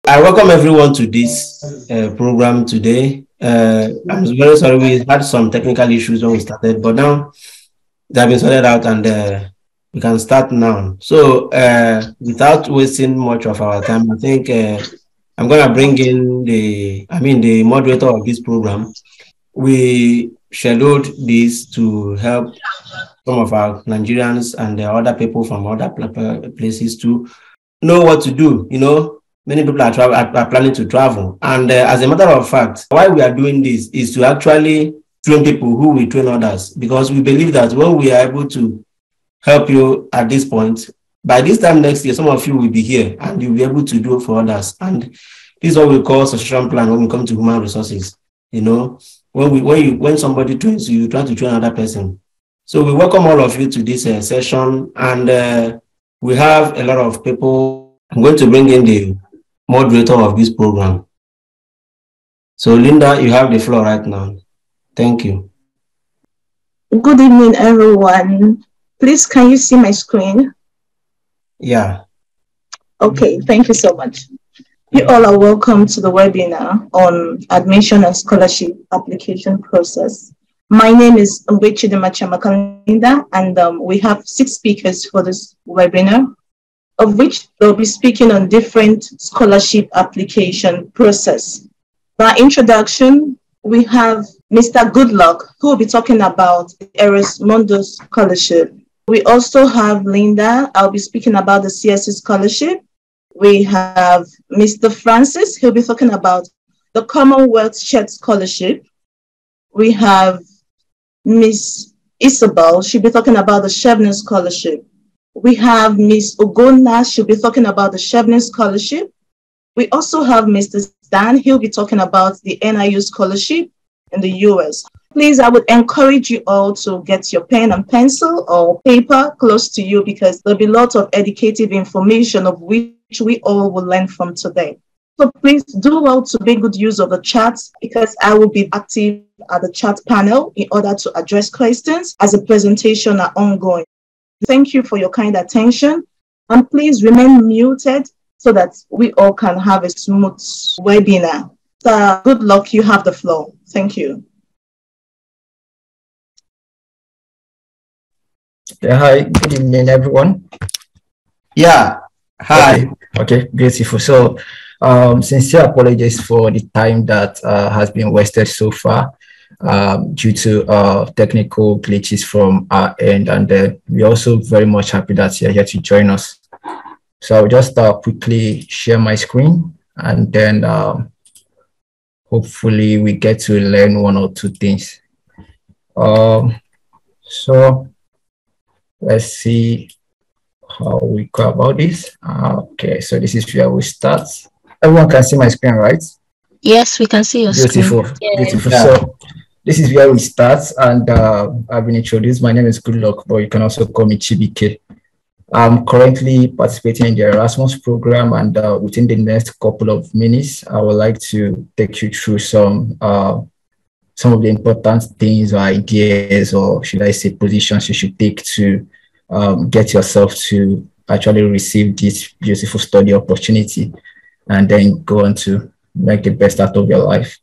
I welcome everyone to this program today. I'm very sorry we had some technical issues when we started, but now they have been sorted out and we can start now. So without wasting much of our time, I think I'm going to bring in the moderator of this program. We scheduled this to help some of our Nigerians and other people from other places to know what to do. Many people are planning to travel. And as a matter of fact, why we are doing this is to actually train people who will train others, because we believe that when we are able to help you at this point, by this time next year, some of you will be here and you'll be able to do it for others. And this is what we call succession plan when we come to human resources. When somebody trains you, you try to train another person. So we welcome all of you to this session, and we have a lot of people. I'm going to bring in the moderator of this program. So Linda, you have the floor right now. Thank you. Good evening, everyone. Please, can you see my screen? Yeah. Okay, thank you so much. You all are welcome to the webinar on admission and scholarship application process. My name is Chidimachamakallinda, and we have 6 speakers for this webinar, of which they'll be speaking on different scholarship application process. By introduction, we have Mr. Goodluck, who will be talking about the Erasmus scholarship. We also have Linda. I'll be speaking about the CSC scholarship. We have Mr. Francis. He'll be talking about the Commonwealth shared scholarship. We have Miss Isabel. She'll be talking about the Chevening scholarship. We have Miss Ogona. She'll be talking about the Chevening scholarship. We also have Mr. Stan. He'll be talking about the NIU scholarship in the US. Please, I would encourage you all to get your pen and pencil or paper close to you, because there'll be lots of educative information of which we all will learn from today. So please do well to make good use of the chat, because I will be active at the chat panel in order to address questions as the presentation are ongoing. Thank you for your kind attention, and please remain muted so that we all can have a smooth webinar. So good luck, you have the floor. Thank you. Yeah, hi, good evening, everyone. Yeah, hi. Okay, beautiful. So, sincere apologies for the time that has been wasted so far due to technical glitches from our end, and we're also very much happy that you're here to join us. So I'll just quickly share my screen, and then hopefully we get to learn 1 or 2 things. So let's see how we go about this. Okay, so this is where we start. Everyone can see my screen, right? Yes, we can see your beautiful screen. Beautiful. Yeah. So this is where we start, and I've been introduced. My name is Goodluck, but you can also call me Chibike. I'm currently participating in the Erasmus program, and within the next couple of minutes, I would like to take you through some of the important things or ideas, or should I say positions you should take to get yourself to actually receive this beautiful study opportunity, and then go on to make the best out of your life,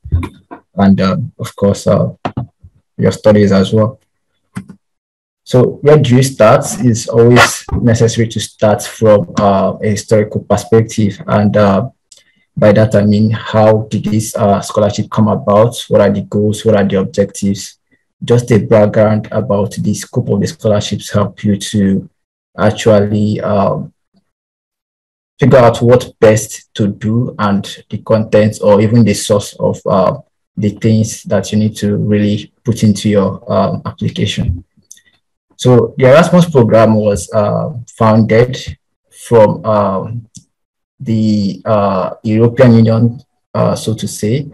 and of course your studies as well. So where do you start? Is always necessary to start from a historical perspective, and by that I mean, how did this scholarship come about? What are the goals? What are the objectives? Just a background about the scope of the scholarships help you to actually figure out what best to do, and the content or even the source of the things that you need to really put into your application. So the Erasmus program was founded from the European Union, so to say.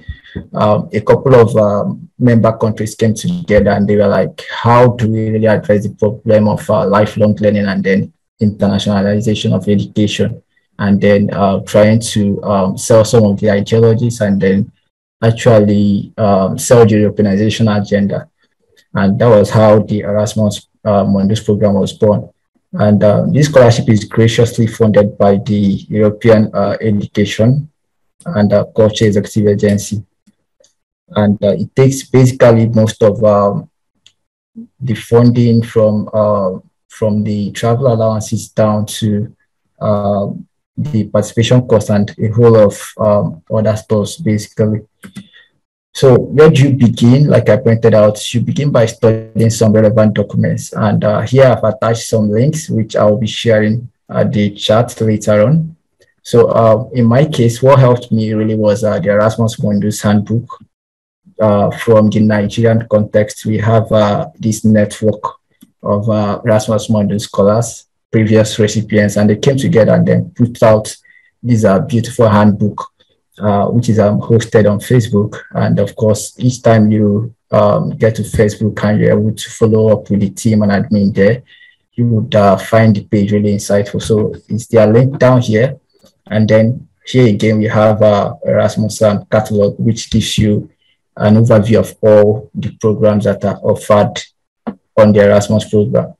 A couple of member countries came together, and they were like, how do we really address the problem of lifelong learning and then internationalization of education, and then trying to sell some of the ideologies, and then actually sell the Europeanization agenda. And that was how the Erasmus mundus program was born. And this scholarship is graciously funded by the European Education and Culture Executive Agency. And it takes basically most of the funding from the travel allowances down to the participation cost and a whole of other stuff basically. So where do you begin? Like I pointed out, you begin by studying some relevant documents. And here I've attached some links, which I'll be sharing at the chat later on. So in my case, what helped me really was the Erasmus Mundus handbook. From the Nigerian context, we have this network of Erasmus Mundus scholars, previous recipients, and they came together and then put out this beautiful handbook, which is hosted on Facebook. And of course, each time you get to Facebook and you're able to follow up with the team and admin there, you would find the page really insightful. So it's their link down here. And then here again, we have Erasmus catalog, which gives you an overview of all the programs that are offered on the Erasmus program.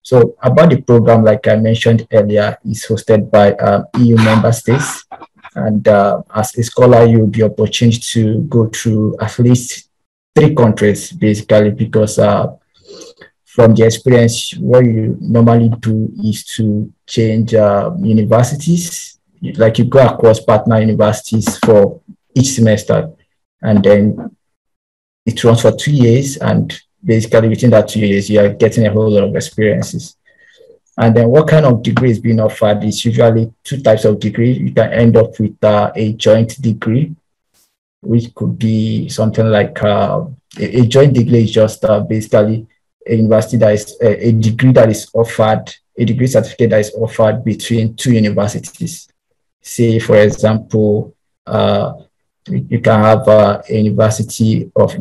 So about the program, like I mentioned earlier, is hosted by EU member states. And as a scholar, you'll be opportunity to go through at least 3 countries, basically, because from the experience, what you normally do is to change universities. Like you go across partner universities for each semester, and then it runs for 2 years, and basically within that 2 years, you are getting a whole lot of experiences. And then what kind of degree is being offered is usually 2 types of degree. You can end up with a joint degree, which could be something like a joint degree is just basically a university that is a degree that is offered, a degree certificate that is offered between 2 universities. Say, for example, you can have the University of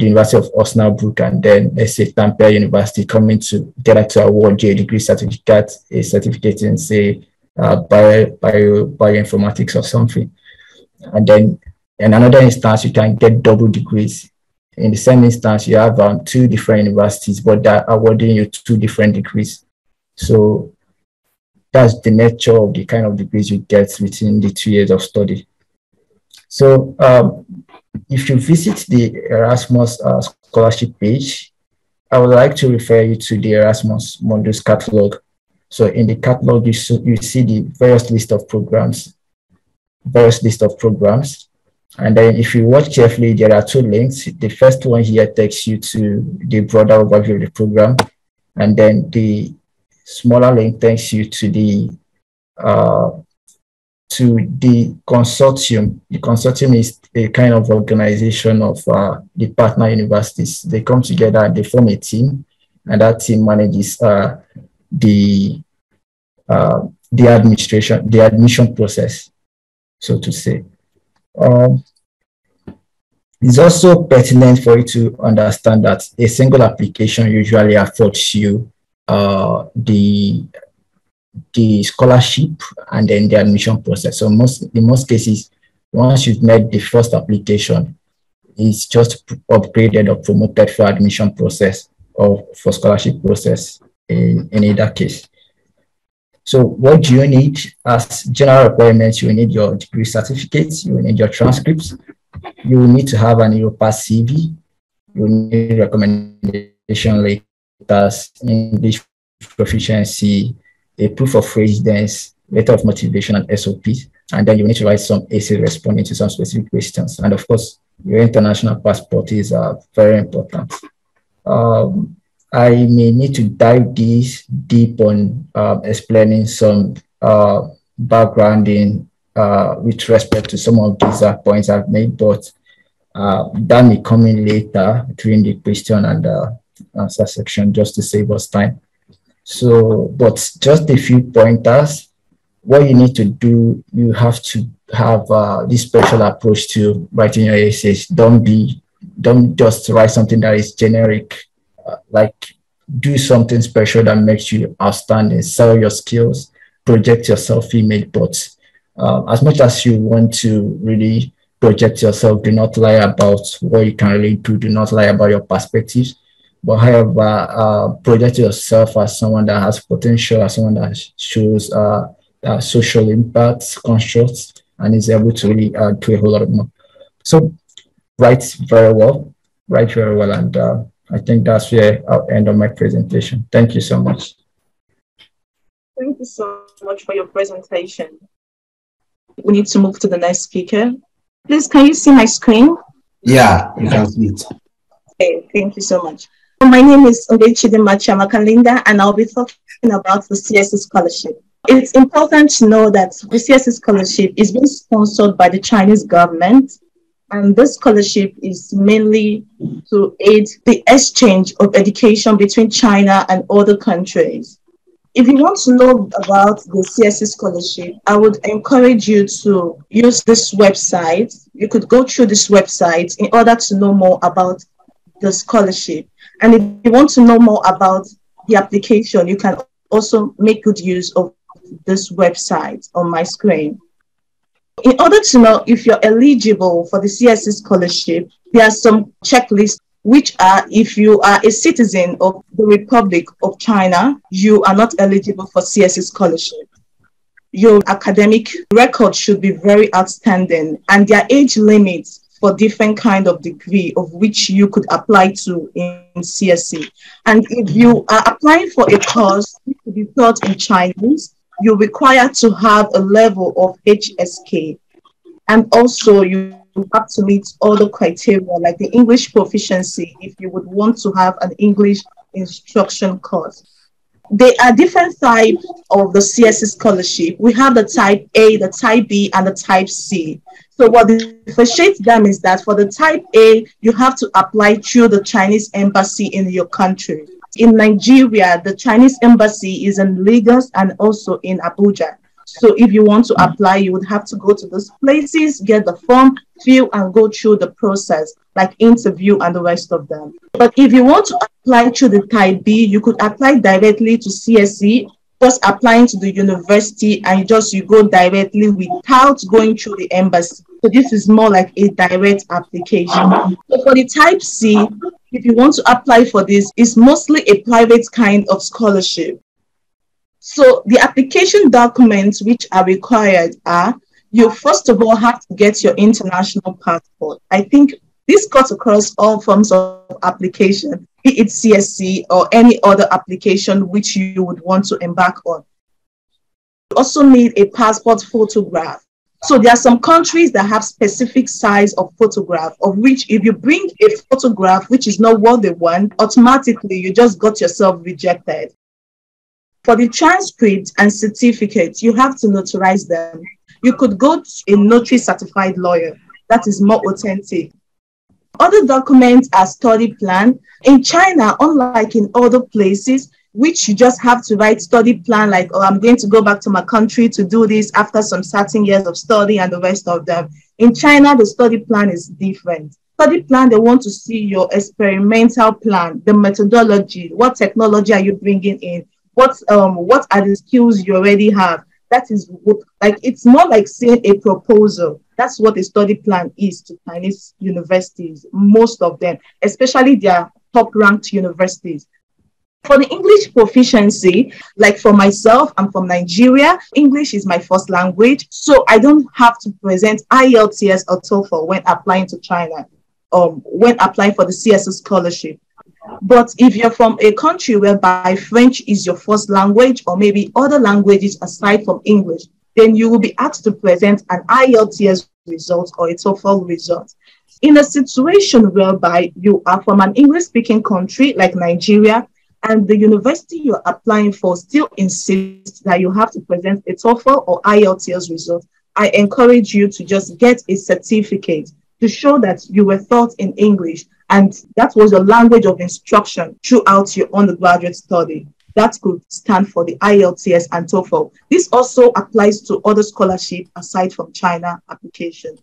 Osnabrück and then let's say Tampere University coming together to award you a degree certificate, a certificate in say bioinformatics or something. And then in another instance, you can get double degrees. In the same instance, you have 2 different universities, but they're awarding you 2 different degrees. So that's the nature of the kind of degrees you get within the 2 years of study. So if you visit the Erasmus scholarship page, I would like to refer you to the Erasmus Mundus catalog. So in the catalog, you see the various list of programs. And then if you watch carefully, there are 2 links. The first one here takes you to the broader overview of the program. And then the smaller link takes you to the consortium. The consortium is a kind of organization of the partner universities. They come together and they form a team, and that team manages the admission process, so to say. It's also pertinent for you to understand that a single application usually affords you the scholarship and then the admission process. So in most cases, once you've made the first application, it's just upgraded or promoted for admission process or for scholarship process in either case. So what do you need as general requirements? You will need your degree certificates, you will need your transcripts, you will need to have an Europass CV, you will need recommendation letters, English proficiency, a proof of residence, letter of motivation, and SOPs. And then you need to write some essays responding to some specific questions. And of course, your international passport is very important. I may need to dive deep on explaining some background with respect to some of these points I've made, but that may come in later during the question and answer section just to save us time. So, but just a few pointers. What you need to do, you have to have this special approach to writing your essays. Don't just write something that is generic. Like do something special that makes you outstanding. Sell your skills, project your self-image. But as much as you want to really project yourself, do not lie about what you can really do. Do not lie about your perspectives. But however, project yourself as someone that has potential, as someone that shows social impact, constructs, and is able to really do a whole lot more. So write very well, and I think that's where I'll end on my presentation. Thank you so much. Thank you so much for your presentation. We need to move to the next speaker. Please, can you see my screen? Yeah, you can see it. Okay, thank you so much. My name is Chevening and I'll be talking about the CSE scholarship. It's important to know that the CSE scholarship is being sponsored by the Chinese government, and this scholarship is mainly to aid the exchange of education between China and other countries. If you want to know about the CSE scholarship, I would encourage you to use this website. You could go through this website in order to know more about the scholarship. And if you want to know more about the application, you can also make good use of this website on my screen. In order to know if you're eligible for the CSE scholarship, there are some checklists, which are if you are a citizen of the Republic of China, you are not eligible for CSE scholarship. Your academic record should be very outstanding, and there are age limits for different kind of degree of which you could apply to in CSE. And if you are applying for a course to be taught in Chinese, you're required to have a level of HSK. And also you have to meet all the criteria like the English proficiency if you would want to have an English instruction course. There are different types of the CSE scholarship. We have the type A, the type B, and the type C. So what differentiates them is that for the type A, you have to apply through the Chinese embassy in your country. In Nigeria, the Chinese embassy is in Lagos and also in Abuja. So if you want to apply, you would have to go to those places, get the form, fill, and go through the process, like interview and the rest of them. But if you want to apply through the type B, you could apply directly to CSE, just applying to the university, and you go directly without going through the embassy. So this is more like a direct application. So for the type C, if you want to apply for this, it's mostly a private kind of scholarship. So the application documents which are required are, you first of all have to get your international passport. I think this cuts across all forms of application, be it CSE or any other application which you would want to embark on. You also need a passport photograph. So there are some countries that have specific size of photograph, of which if you bring a photograph which is not what they want, automatically you just got yourself rejected. For the transcript and certificate, you have to notarize them. You could go to a notary certified lawyer. That is more authentic. Other documents are study plan. In China, unlike in other places, which you just have to write study plan, like, oh, I'm going to go back to my country to do this after some certain years of study and the rest of them. In China, the study plan is different. Study plan, they want to see your experimental plan, the methodology, what technology are you bringing in, what are the skills you already have. That is what, like, it's more like seeing a proposal. That's what a study plan is to Chinese universities, most of them, especially their top-ranked universities. For the English proficiency, like for myself, I'm from Nigeria. English is my first language, so I don't have to present IELTS or TOEFL when applying to China, when applying for the CSE scholarship. But if you're from a country whereby French is your first language, or maybe other languages aside from English, then you will be asked to present an IELTS result or a TOEFL result. In a situation whereby you are from an English-speaking country like Nigeria, and the university you're applying for still insists that you have to present a TOEFL or IELTS result, I encourage you to just get a certificate to show that you were taught in English and that was your language of instruction throughout your undergraduate study. That could stand for the IELTS and TOEFL. This also applies to other scholarships aside from China application.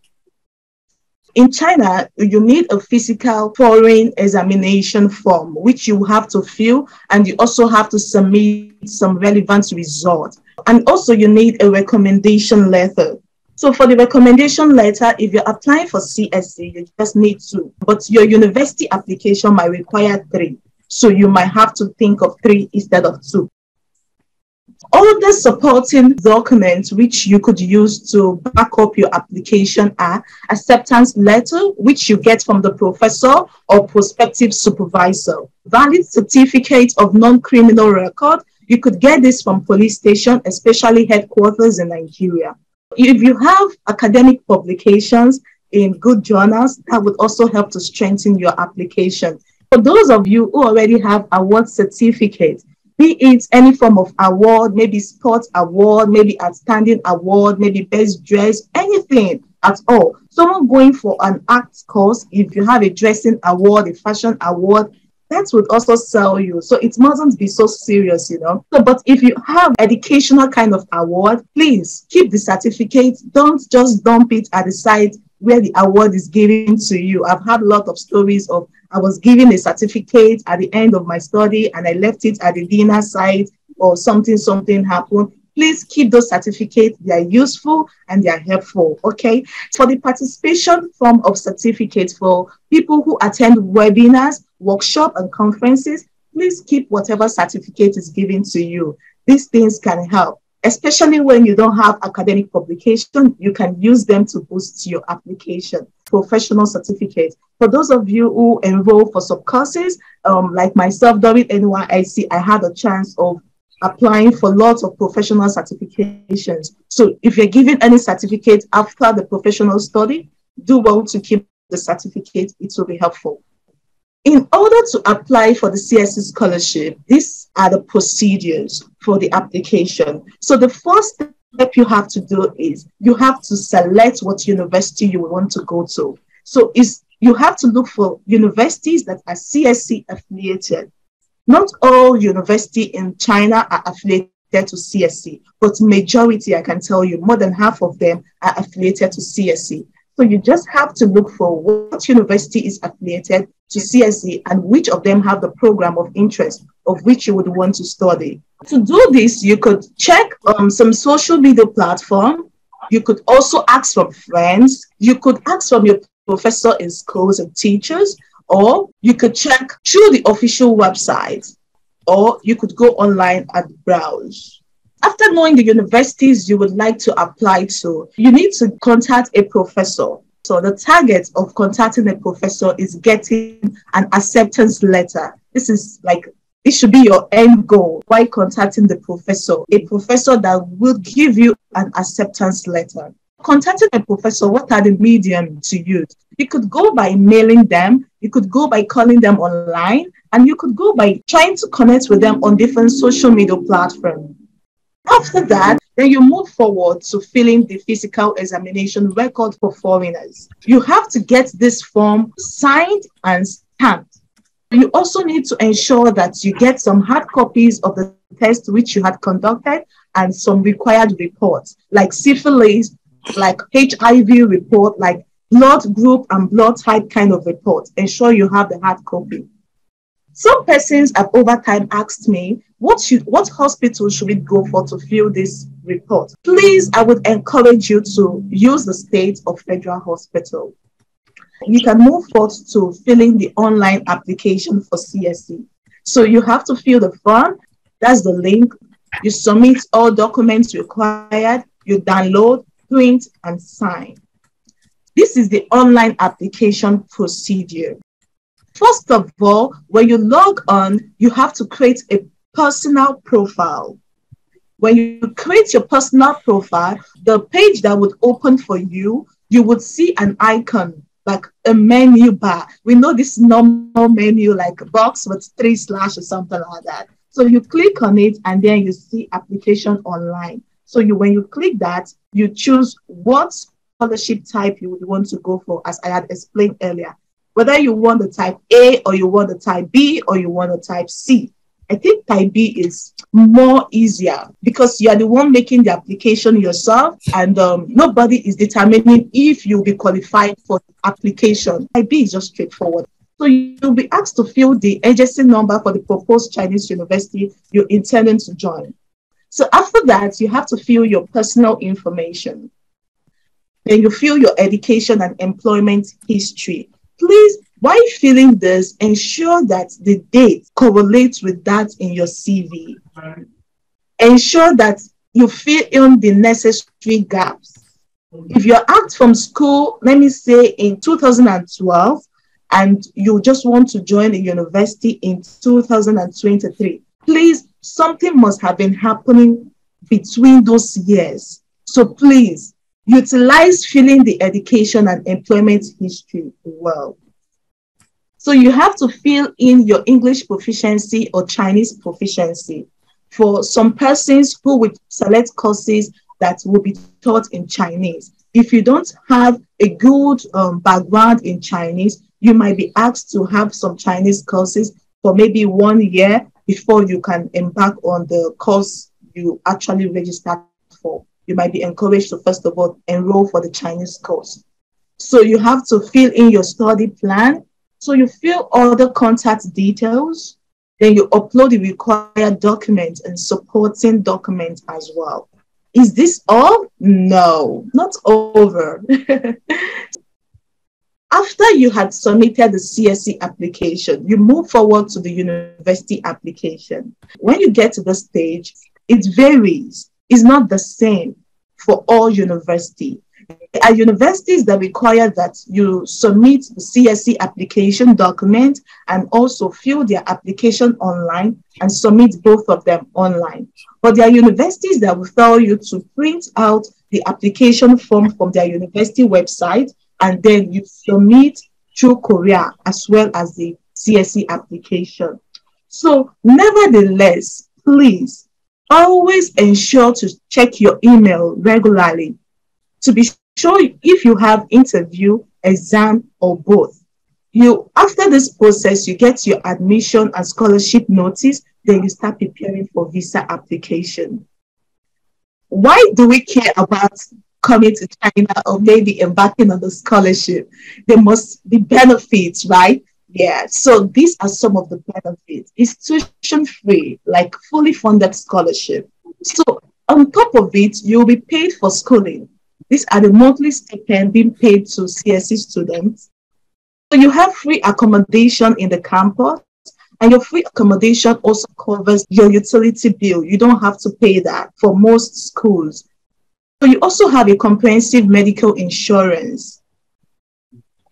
In China, you need a physical foreign examination form, which you have to fill, and you also have to submit some relevant results. And also you need a recommendation letter. So for the recommendation letter, if you're applying for CSE, you just need 2, but your university application might require 3. So you might have to think of 3 instead of 2. Other supporting documents which you could use to back up your application are acceptance letter, which you get from the professor or prospective supervisor, valid certificate of non-criminal record. You could get this from police station, especially headquarters in Nigeria. If you have academic publications in good journals, that would also help to strengthen your application. For those of you who already have award certificates, be it any form of award, maybe sports award, maybe outstanding award, maybe best dress, anything at all. Someone going for an arts course, if you have a dressing award, a fashion award, that would also sell you. So it mustn't be so serious, you know. So, but if you have educational kind of award, please keep the certificate. Don't just dump it at the site where the award is given to you. I've had a lot of stories of I was given a certificate at the end of my study and I left it at the dinner site or something happened. Please keep those certificates. They are useful and they are helpful, okay? For the participation form of certificates for people who attend webinars, workshops, and conferences, please keep whatever certificate is given to you. These things can help. Especially when you don't have academic publication, you can use them to boost your application. Professional certificates. For those of you who enroll for sub-courses, like myself, during NYIC, I had a chance of applying for lots of professional certifications. So if you're given any certificate after the professional study, do well to keep the certificate. It will be helpful. In order to apply for the CSC scholarship, these are the procedures for the application. So the first step you have to do is you have to select what university you want to go to. So you have to look for universities that are CSC affiliated. Not all universities in China are affiliated to CSC, but majority, I can tell you, more than half of them are affiliated to CSC. So you just have to look for what university is affiliated to CSC and which of them have the program of interest of which you would want to study. To do this, you could check some social media platform. You could also ask from friends. You could ask from your professor in schools and teachers, or you could check through the official website, or you could go online and browse. After knowing the universities you would like to apply to, you need to contact a professor. So the target of contacting a professor is getting an acceptance letter. It should be your end goal while contacting the professor, a professor that will give you an acceptance letter. Contacting a professor, what are the medium to use? You could go by mailing them, you could go by calling them online, and you could go by trying to connect with them on different social media platforms. After that, then you move forward to filling the physical examination record for foreigners. You have to get this form signed and stamped. You also need to ensure that you get some hard copies of the test which you had conducted and some required reports, like syphilis, like HIV report, like blood group and blood type kind of report. Ensure you have the hard copy. Some persons have over time asked me, what hospital should we go for to fill this report? Please, I would encourage you to use the state or federal hospital. You can move forward to filling the online application for CSC. So you have to fill the form. That's the link. You submit all documents required. You download, print, and sign. This is the online application procedure. First of all, when you log on, you have to create a personal profile. When you create your personal profile, the page that would open for you, you would see an icon like a menu bar. We know this normal menu like a box with 3 slashes or something like that. So you click on it and then you see application online. So when you click that, you choose what scholarship type you would want to go for, as I had explained earlier. Whether you want the type A or you want the type B or you want the type C. I think type B is more easier because you are the one making the application yourself and nobody is determining if you'll be qualified for the application. Type B is just straightforward. So you'll be asked to fill the agency number for the proposed Chinese university you're intending to join. So after that, you have to fill your personal information. Then you fill your education and employment history. Please, while filling this, ensure that the date correlates with that in your CV. ensure that you fill in the necessary gaps. If you're out from school, let me say in 2012, and you just want to join a university in 2023, please, something must have been happening between those years. So please, utilize filling the education and employment history well. So you have to fill in your English proficiency or Chinese proficiency. For some persons who would select courses that will be taught in Chinese, if you don't have a good background in Chinese, you might be asked to have some Chinese courses for maybe 1 year before you can embark on the course you actually registered for. You might be encouraged to, first of all, enroll for the Chinese course. So you have to fill in your study plan. So you fill all the contact details, then you upload the required documents and supporting documents as well. Is this all? No, not over. After you had submitted the CSE application, you move forward to the university application. When you get to the stage, it varies. It's not the same for all universities. There are universities that require that you submit the CSE application document and also fill their application online and submit both of them online. But there are universities that will tell you to print out the application form from their university website and then you submit through courier as well as the CSE application. So nevertheless, please always ensure to check your email regularly to be sure if you have interview, exam, or both. After this process, you get your admission and scholarship notice, then you start preparing for visa application. Why do we care about coming to China or maybe embarking on the scholarship? There must be benefits, right? Yeah, so these are some of the benefits. It's tuition-free, like fully funded scholarship. So on top of it, you'll be paid for schooling. These are the monthly stipend being paid to CSE students. So you have free accommodation in the campus, and your free accommodation also covers your utility bill. You don't have to pay that for most schools. So you also have a comprehensive medical insurance.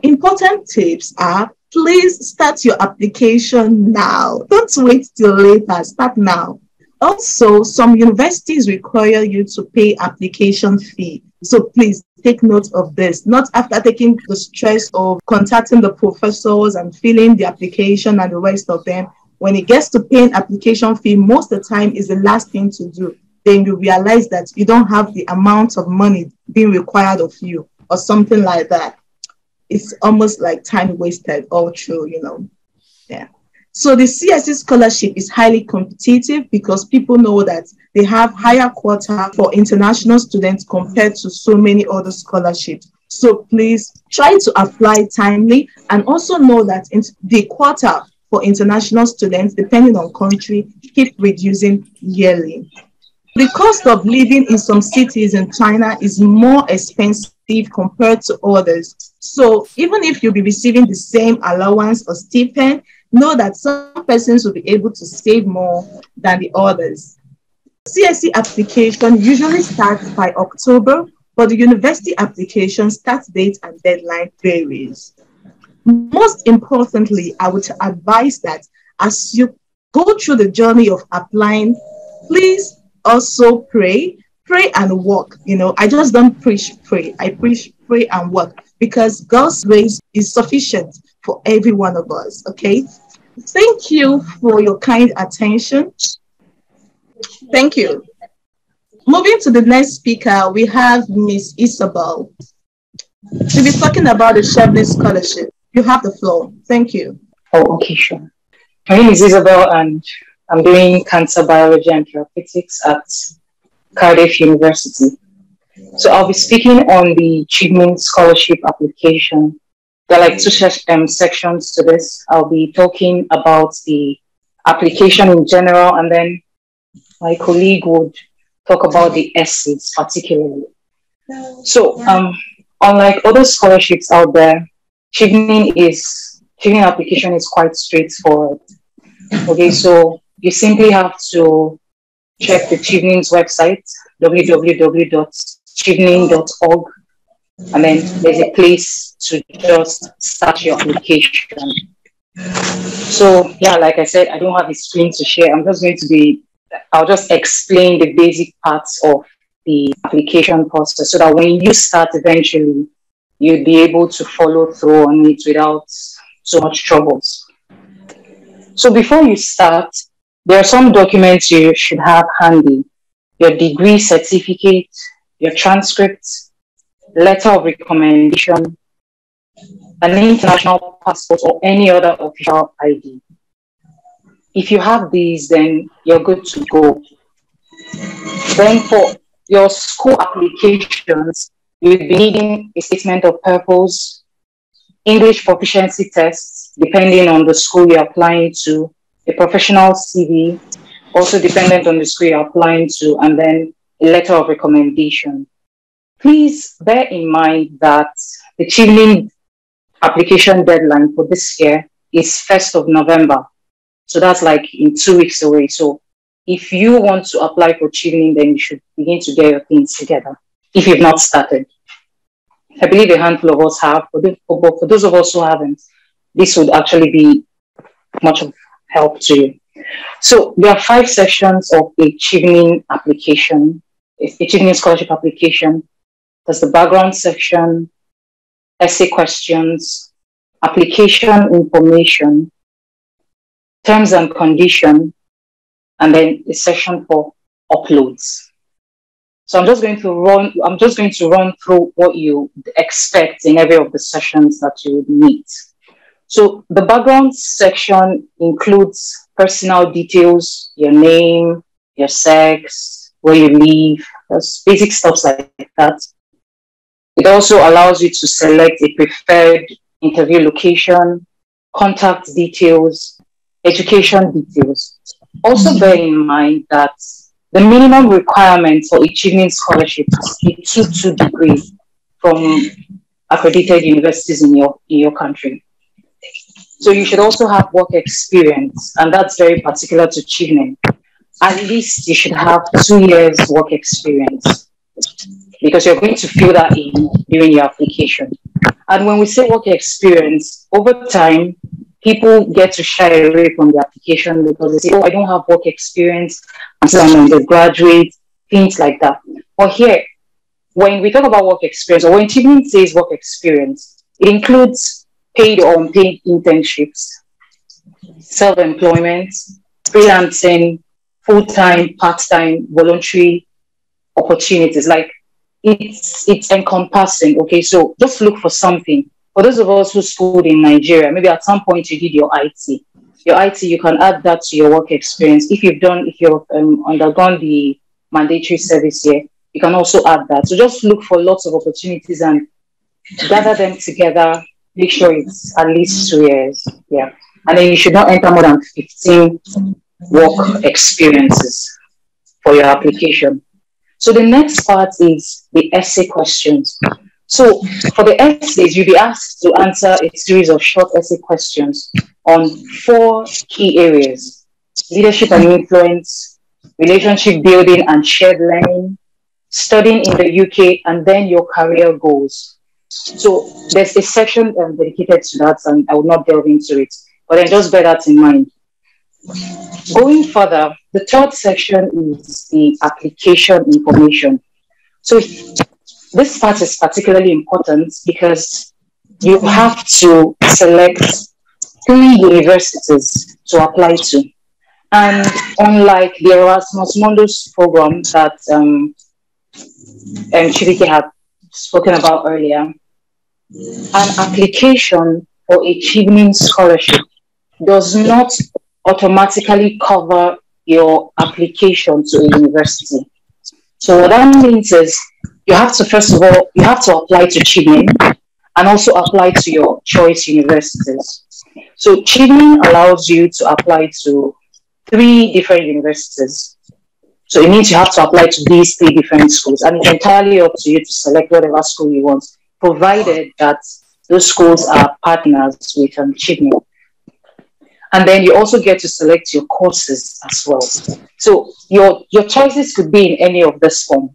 Important tips are, please start your application now. Don't wait till later, start now. Also, some universities require you to pay application fee. So please take note of this, not after taking the stress of contacting the professors and filling the application and the rest of them. When it gets to paying application fee, most of the time is the last thing to do. Then you realize that you don't have the amount of money being required of you or something like that. It's almost like time wasted all through, you know. Yeah. So the CSE scholarship is highly competitive because people know that they have higher quota for international students compared to so many other scholarships. So please try to apply timely and also know that the quota for international students, depending on country, keep reducing yearly. The cost of living in some cities in China is more expensive compared to others. So even if you'll be receiving the same allowance or stipend, know that some persons will be able to save more than the others. CSE application usually starts by October, but the university application start date and deadline varies. Most importantly, I would advise that as you go through the journey of applying, please also pray and work. You know, I just don't preach, pray. I preach, pray and work because God's grace is sufficient for every one of us, okay? Thank you for your kind attention. Thank you. Moving to the next speaker, we have Miss Isabel. She'll be talking about the Chevening Scholarship. You have the floor. Thank you. Oh, okay, sure. My name is Isabel, and I'm doing cancer biology and therapeutics at Cardiff University. So I'll be speaking on the Chevening Scholarship application. There are like two sections to this. I'll be talking about the application in general, and then my colleague would talk about the essays particularly. So unlike other scholarships out there, Chevening application is quite straightforward. Okay, so you simply have to check the Chevening's website, www.chevening.org, and then there's a place to just start your application. So yeah, like I said, I don't have a screen to share. I'll just explain the basic parts of the application process so that when you start eventually, you'll be able to follow through on it without so much troubles. So before you start, there are some documents you should have handy: your degree certificate, your transcript, letter of recommendation, an international passport, or any other official ID. If you have these, then you're good to go. Then for your school applications, you'll be needing a statement of purpose, English proficiency tests, depending on the school you're applying to, a professional CV, also dependent on the school you're applying to, and then a letter of recommendation. Please bear in mind that the Chevening application deadline for this year is 1st of November. So that's like in 2 weeks away. So if you want to apply for Chevening, then you should begin to get your things together if you've not started. I believe a handful of us have, but for those of us who haven't, this would actually be much of help to you. So there are 5 sections of a Chevening application, a Chevening scholarship application. There's the background section, essay questions, application information, terms and condition, and then a section for uploads. So I'm just going to run through what you expect in every of the sessions that you would meet. So the background section includes personal details, your name, your sex, where you live, just basic stuff like that. It also allows you to select a preferred interview location, contact details, education details. Also bear in mind that the minimum requirement for achieving scholarship is a 2-2 degree from accredited universities in your country. So you should also have work experience, and that's very particular to Chevening. At least you should have 2 years work experience, because you're going to fill that in during your application. And when we say work experience, over time, people get to shy away from the application because they say, oh, I don't have work experience until I'm undergraduate, things like that. But here, when we talk about work experience, or when Chevening says work experience, it includes paid or unpaid internships, self-employment, freelancing, full-time, part-time, voluntary opportunities. Like, it's encompassing. Okay, so just look for something. For those of us who schooled in Nigeria, maybe at some point you did your IT. Your IT, you can add that to your work experience. If you've undergone the mandatory service year, you can also add that. So just look for lots of opportunities and gather them together. Make sure it's at least 2 years. Yeah, and then you should not enter more than 15 work experiences for your application. So the next part is the essay questions. So for the essays, you'll be asked to answer a series of short essay questions on 4 key areas: leadership and influence, relationship building and shared learning, studying in the UK, and then your career goals. So there's a section dedicated to that, and I will not delve into it, but then just bear that in mind. Going further, the 3rd section is the application information. So this part is particularly important because you have to select 3 universities to apply to. And unlike the Erasmus mundus program that Chivike had spoken about earlier, an application for a Chevening scholarship does not automatically cover your application to a university. So what that means is you have to, first of all, you have to apply to Chevening and also apply to your choice universities. So Chevening allows you to apply to 3 different universities. So it means you have to apply to these 3 different schools, and it's entirely up to you to select whatever school you want, provided that those schools are partners with Chevening. And then you also get to select your courses as well. So your choices could be in any of this form.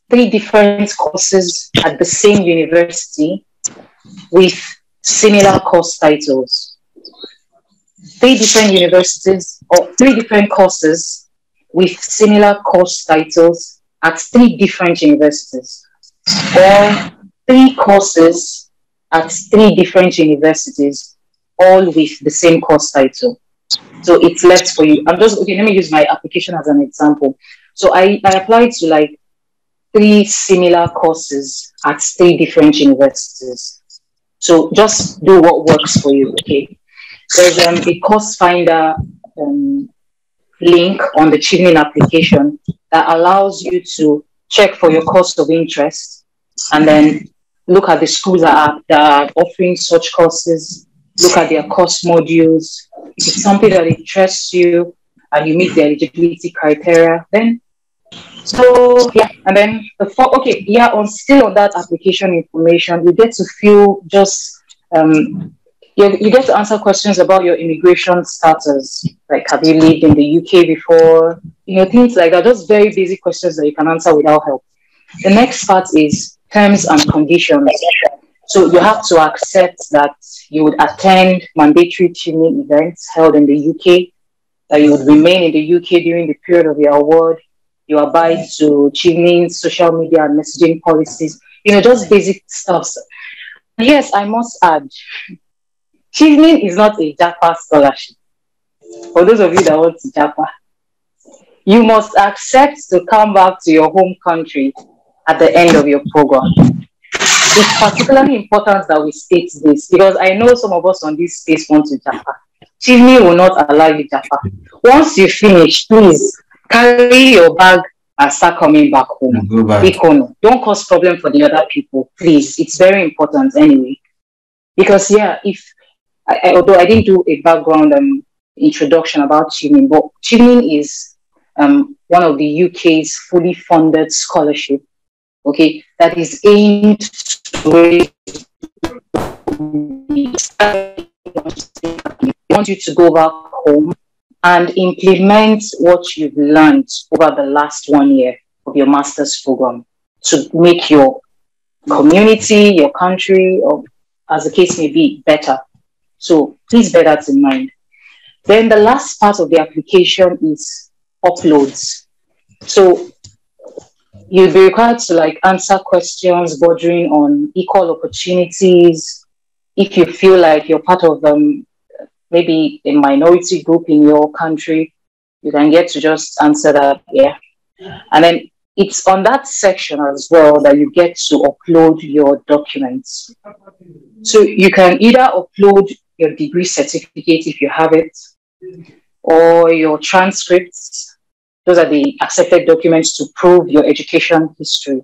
3 different courses at the same university with similar course titles. 3 different universities or 3 different courses with similar course titles at 3 different universities. Or 3 courses at 3 different universities, all with the same course title. So it's left for you. Let me use my application as an example. So I applied to like 3 similar courses at 3 different universities. So just do what works for you, okay? There's a course finder link on the Chevening application that allows you to check for your course of interest and then look at the schools that are offering such courses, look at their course modules. If it's something that interests you and you meet the eligibility criteria, then and then still on that application information, you get to fill just you get to answer questions about your immigration status, like have you lived in the UK before, things like that, just very basic questions that you can answer without help. The next part is terms and conditions. So you have to accept that you would attend mandatory Chevening events held in the UK, that you would remain in the UK during the period of your award, you abide to Chevening's social media and messaging policies, just basic stuff. Yes, I must add, Chevening is not a JAPA scholarship. For those of you that want to JAPA, you must accept to come back to your home country at the end of your program. It's particularly important that we state this because I know some of us on this space want to JAPA. Chevening will not allow you JAPA. Once you finish, please carry your bag and start coming back home. Go back. Don't cause problem for the other people, please. It's very important anyway. Because although I didn't do a background introduction about Chevening, but Chevening is one of the UK's fully funded scholarship, okay, that is aimed to want you to go back home and implement what you've learned over the last 1 year of your master's program to make your community, your country, or as the case may be, better. So please bear that in mind. Then the last part of the application is uploads. So you'll be required to answer questions bordering on equal opportunities. If you feel like you're part of maybe a minority group in your country, you can get to just answer that, And then it's on that section as well that you get to upload your documents. So you can either upload your degree certificate if you have it, or your transcripts. Those are the accepted documents to prove your education history.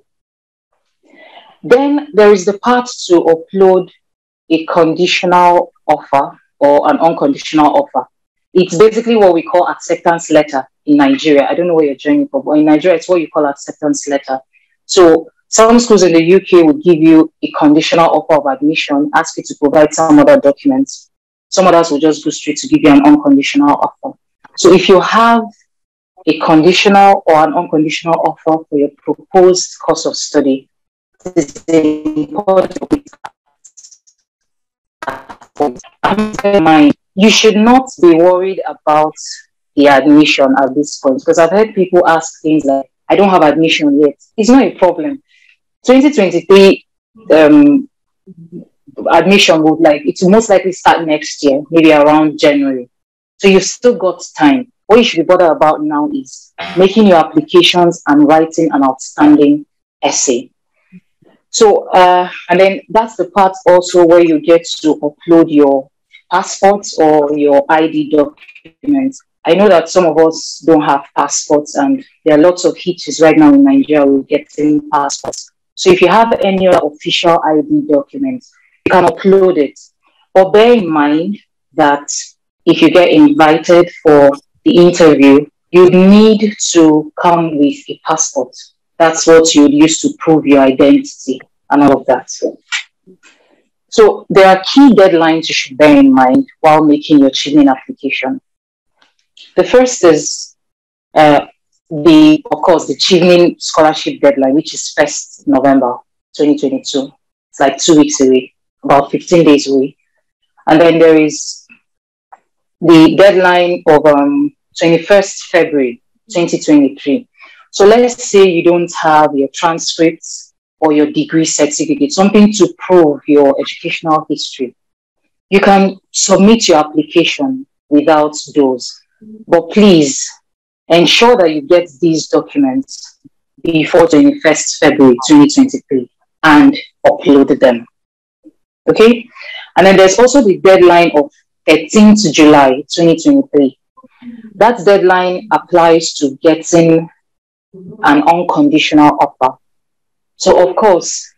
Then there is the part to upload a conditional offer or an unconditional offer. It's basically what we call acceptance letter in Nigeria. I don't know where you're joining from, but in Nigeria, it's what you call acceptance letter. So some schools in the UK would give you a conditional offer of admission, ask you to provide some other documents. Some others will just go straight to give you an unconditional offer. So if you have a conditional or an unconditional offer for your proposed course of study, this is important. You should not be worried about the admission at this point, because I've heard people ask things like, I don't have admission yet. It's not a problem. 2023 admission would it will most likely start next year, maybe around January. So you've still got time. What you should be bothered about now is making your applications and writing an outstanding essay. So, and then that's the part also where you get to upload your passports or your ID documents. I know that some of us don't have passports, and there are lots of hitches right now in Nigeria with getting passports. So if you have any other official ID documents, you can upload it. But bear in mind that if you get invited for the interview, you need to come with a passport. That's what you would use to prove your identity and all of that. So there are key deadlines you should bear in mind while making your Chevening application. The first is of course, the Chevening scholarship deadline, which is 1st November 2022. It's like 2 weeks away, about 15 days away. And then there is the deadline of 21st February 2023. So let's say you don't have your transcripts or your degree certificate, something to prove your educational history. You can submit your application without those, but please ensure that you get these documents before 21st February 2023 and upload them. Okay? And then there's also the deadline of 13th July 2023. That deadline applies to getting an unconditional offer. So, of course,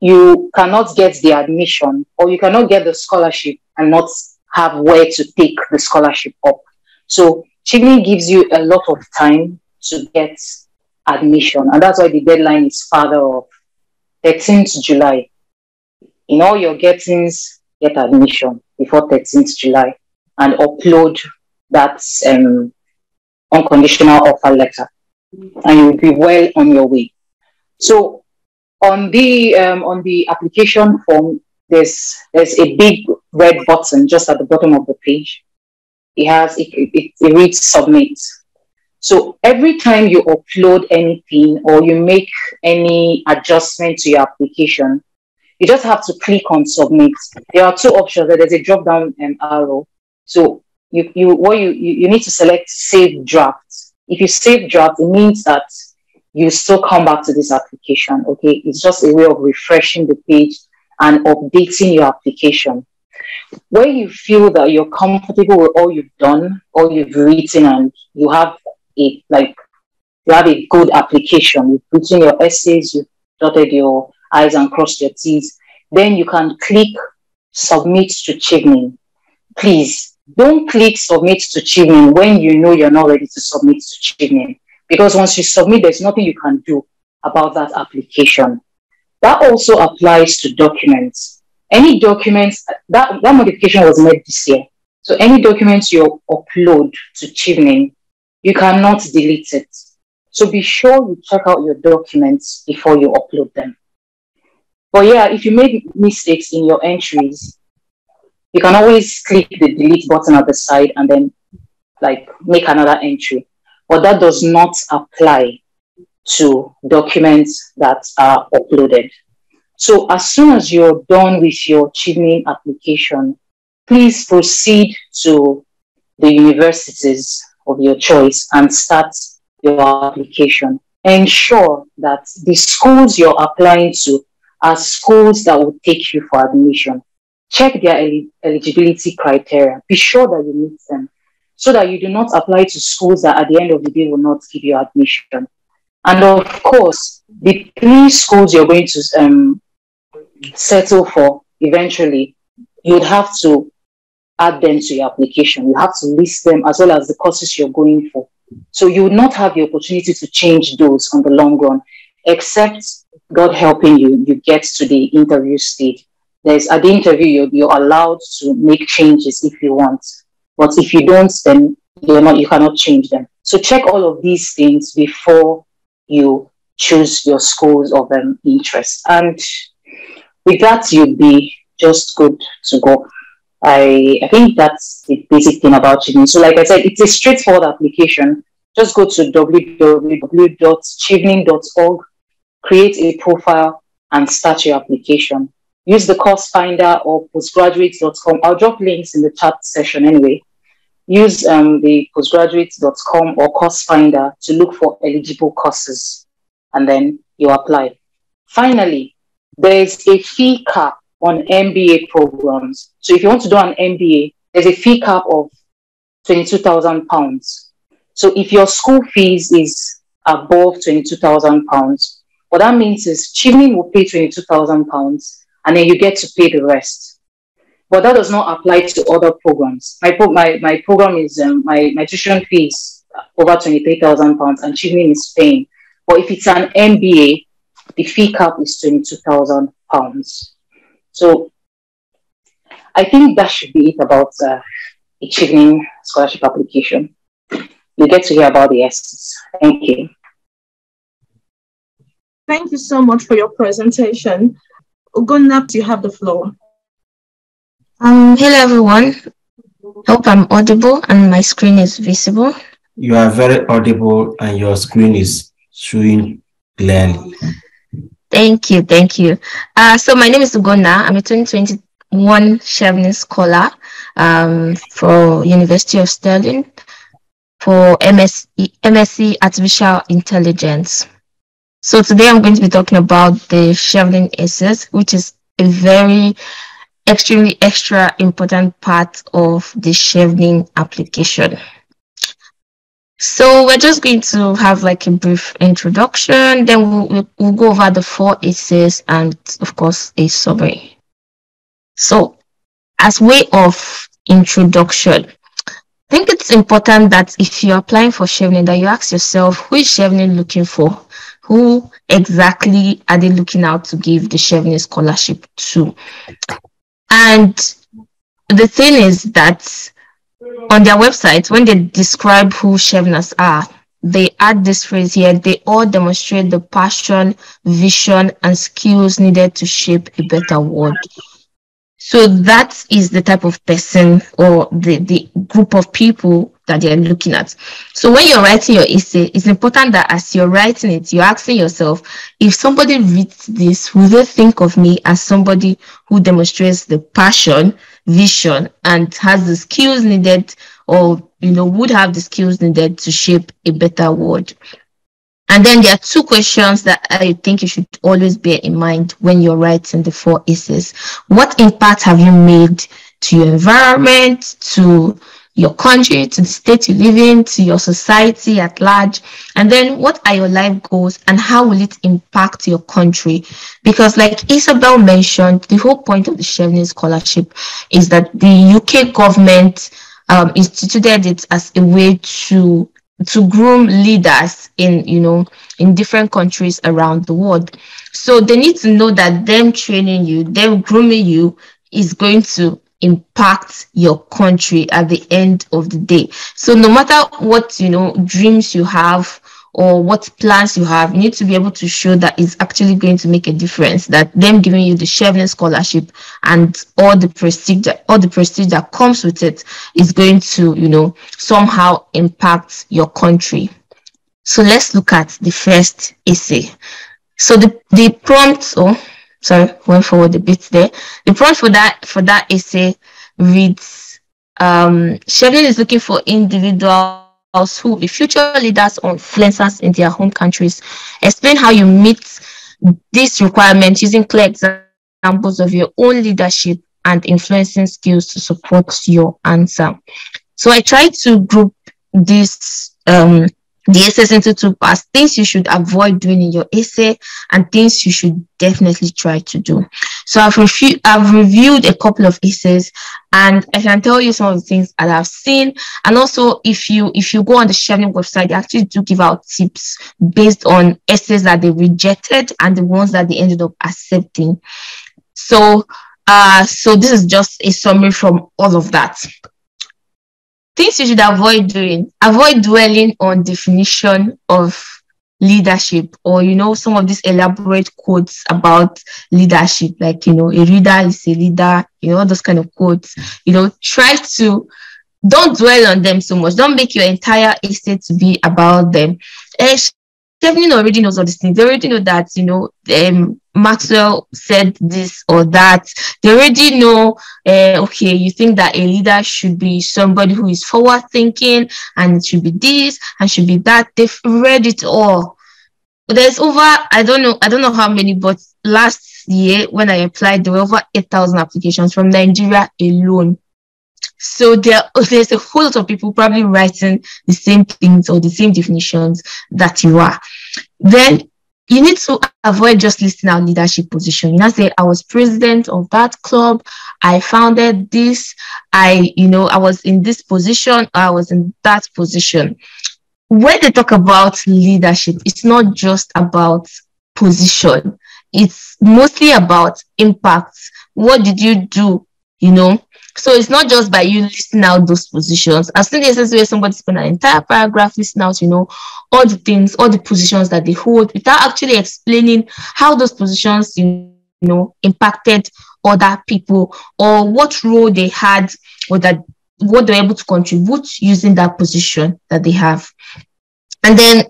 you cannot get the admission or you cannot get the scholarship and not have where to take the scholarship up. So, Chevening gives you a lot of time to get admission, and that's why the deadline is farther off, 13th July. In all your gettings, get admission before 13th July and upload that unconditional offer letter, and you'll be well on your way. So on the application form, there's a big red button just at the bottom of the page. It reads submit. So every time you upload anything or you make any adjustment to your application, you just have to click on submit. There are two options. There's a drop down arrow. So you need to select save draft. If you save draft, it means that you still come back to this application. Okay, it's just a way of refreshing the page and updating your application. Where you feel that you're comfortable with all you've done, all you've written, and you have a good application. You've written your essays, you've dotted your I's and crossed your T's, then you can click submit to Chevening. Please don't click submit to Chevening when you know you're not ready to submit to Chevening, because once you submit, there's nothing you can do about that application. That also applies to documents. Any documents, that modification was made this year. So any documents you upload to Chevening, you cannot delete it. So be sure you check out your documents before you upload them. But yeah, if you make mistakes in your entries, you can always click the delete button at the side and then make another entry. But that does not apply to documents that are uploaded. So as soon as you're done with your Chevening application, please proceed to the universities of your choice and start your application. Ensure that the schools you're applying to are schools that will take you for admission. Check their eligibility criteria. Be sure that you meet them so that you do not apply to schools that at the end of the day will not give you admission. And of course, the 3 schools you're going to settle for eventually, you would have to add them to your application. You have to list them as well as the courses you're going for. So you would not have the opportunity to change those on the long run, except God helping you, you get to the interview stage. At the interview, you're allowed to make changes if you want. But if you don't, then you cannot change them. So check all of these things before you choose your schools of interest. And with that, you'll be just good to go. I think that's the basic thing about Chevening. So like I said, it's a straightforward application. Just go to www.chevening.org, create a profile, and start your application. Use the course finder or postgraduates.com. I'll drop links in the chat session anyway. Use the postgraduates.com or course finder to look for eligible courses, and then you apply. Finally, there's a fee cap on MBA programs. So if you want to do an MBA, there's a fee cap of £22,000. So if your school fees is above £22,000, what that means is Chevening will pay £22,000 and then you get to pay the rest. But that does not apply to other programs. My program is, my tuition fee is over £23,000 and Chevening is paying. But if it's an MBA, the fee cap is £22,000. So I think that should be it about a Chevening scholarship application. You get to hear about the essays. Thank you. Thank you so much for your presentation. Ugonap, you have the floor. Hello everyone. Hope I'm audible and my screen is visible. You are very audible and your screen is showing clearly. Thank you. So my name is Ugonna. I'm a 2021 Chevening scholar for University of Stirling for MSc Artificial Intelligence. So today I'm going to be talking about the Chevening essays, which is a very extremely extra important part of the Chevening application. So we're just going to have like a brief introduction, then we'll go over the 4 essays and of course a summary. So as way of introduction, I think it's important that if you're applying for Chevening, that you ask yourself, who is Chevening looking for? Who exactly are they looking out to give the Chevening scholarship to? And the thing is that on their website, when they describe who Cheveners are, they add this phrase here: they all demonstrate the passion, vision, and skills needed to shape a better world. So that is the type of person or the group of people that they're looking at. So when you're writing your essay, it's important that as you're writing it, you're asking yourself, if somebody reads this, will they think of me as somebody who demonstrates the passion, vision, and has the skills needed, or would have the skills needed to shape a better world? And then there are 2 questions that I think you should always bear in mind when you're writing the 4 essays. What impact have you made to your environment, to your country, to the state you live in, to your society at large? And then what are your life goals and how will it impact your country? Because like Isabel mentioned, the whole point of the Chevening scholarship is that the UK government instituted it as a way to groom leaders in different countries around the world. So they need to know that them training you, them grooming you is going to impact your country at the end of the day. So no matter what, dreams you have or what plans you have, you need to be able to show that it's actually going to make a difference, that them giving you the Chevening scholarship and all the prestige that comes with it is going to, somehow impact your country. So let's look at the first essay. So the prompt, went forward a bit there. The prompt for that essay reads, Chevening is looking for individuals who will be future leaders or influencers in their home countries. Explain how you meet this requirement using clear examples of your own leadership and influencing skills to support your answer. So I tried to group this the essays into 2 parts: things you should avoid doing in your essay and things you should definitely try to do. So I've reviewed a couple of essays and I can tell you some of the things that I've seen. And also if you go on the Chevening website, they actually do give out tips based on essays that they rejected and the ones that they ended up accepting. So this is just a summary from all of that. Things you should avoid doing: avoid dwelling on definition of leadership or some of these elaborate quotes about leadership, like a reader is a leader, all those kind of quotes. Try to don't dwell on them so much. Don't make your entire essay to be about them. Chevening already knows all these things. They already know that Maxwell said this or that. They already know, okay, you think that a leader should be somebody who is forward thinking and it should be this and should be that. They've read it all. There's over, I don't know how many, but last year when I applied, there were over 8,000 applications from Nigeria alone. So there's a whole lot of people probably writing the same things or the same definitions that you are. Then you need to avoid just listing out leadership position. Say, I was president of that club, I founded this, I was in this position, I was in that position. When they talk about leadership, it's not just about position. It's mostly about impact, What did you do? You know, so it's not just by you listing out those positions. I've seen cases where somebody spent an entire paragraph listing out, you know, all the things, all the positions that they hold without actually explaining how those positions, you know, impacted other people or what role they had or that what they're able to contribute using that position that they have. And then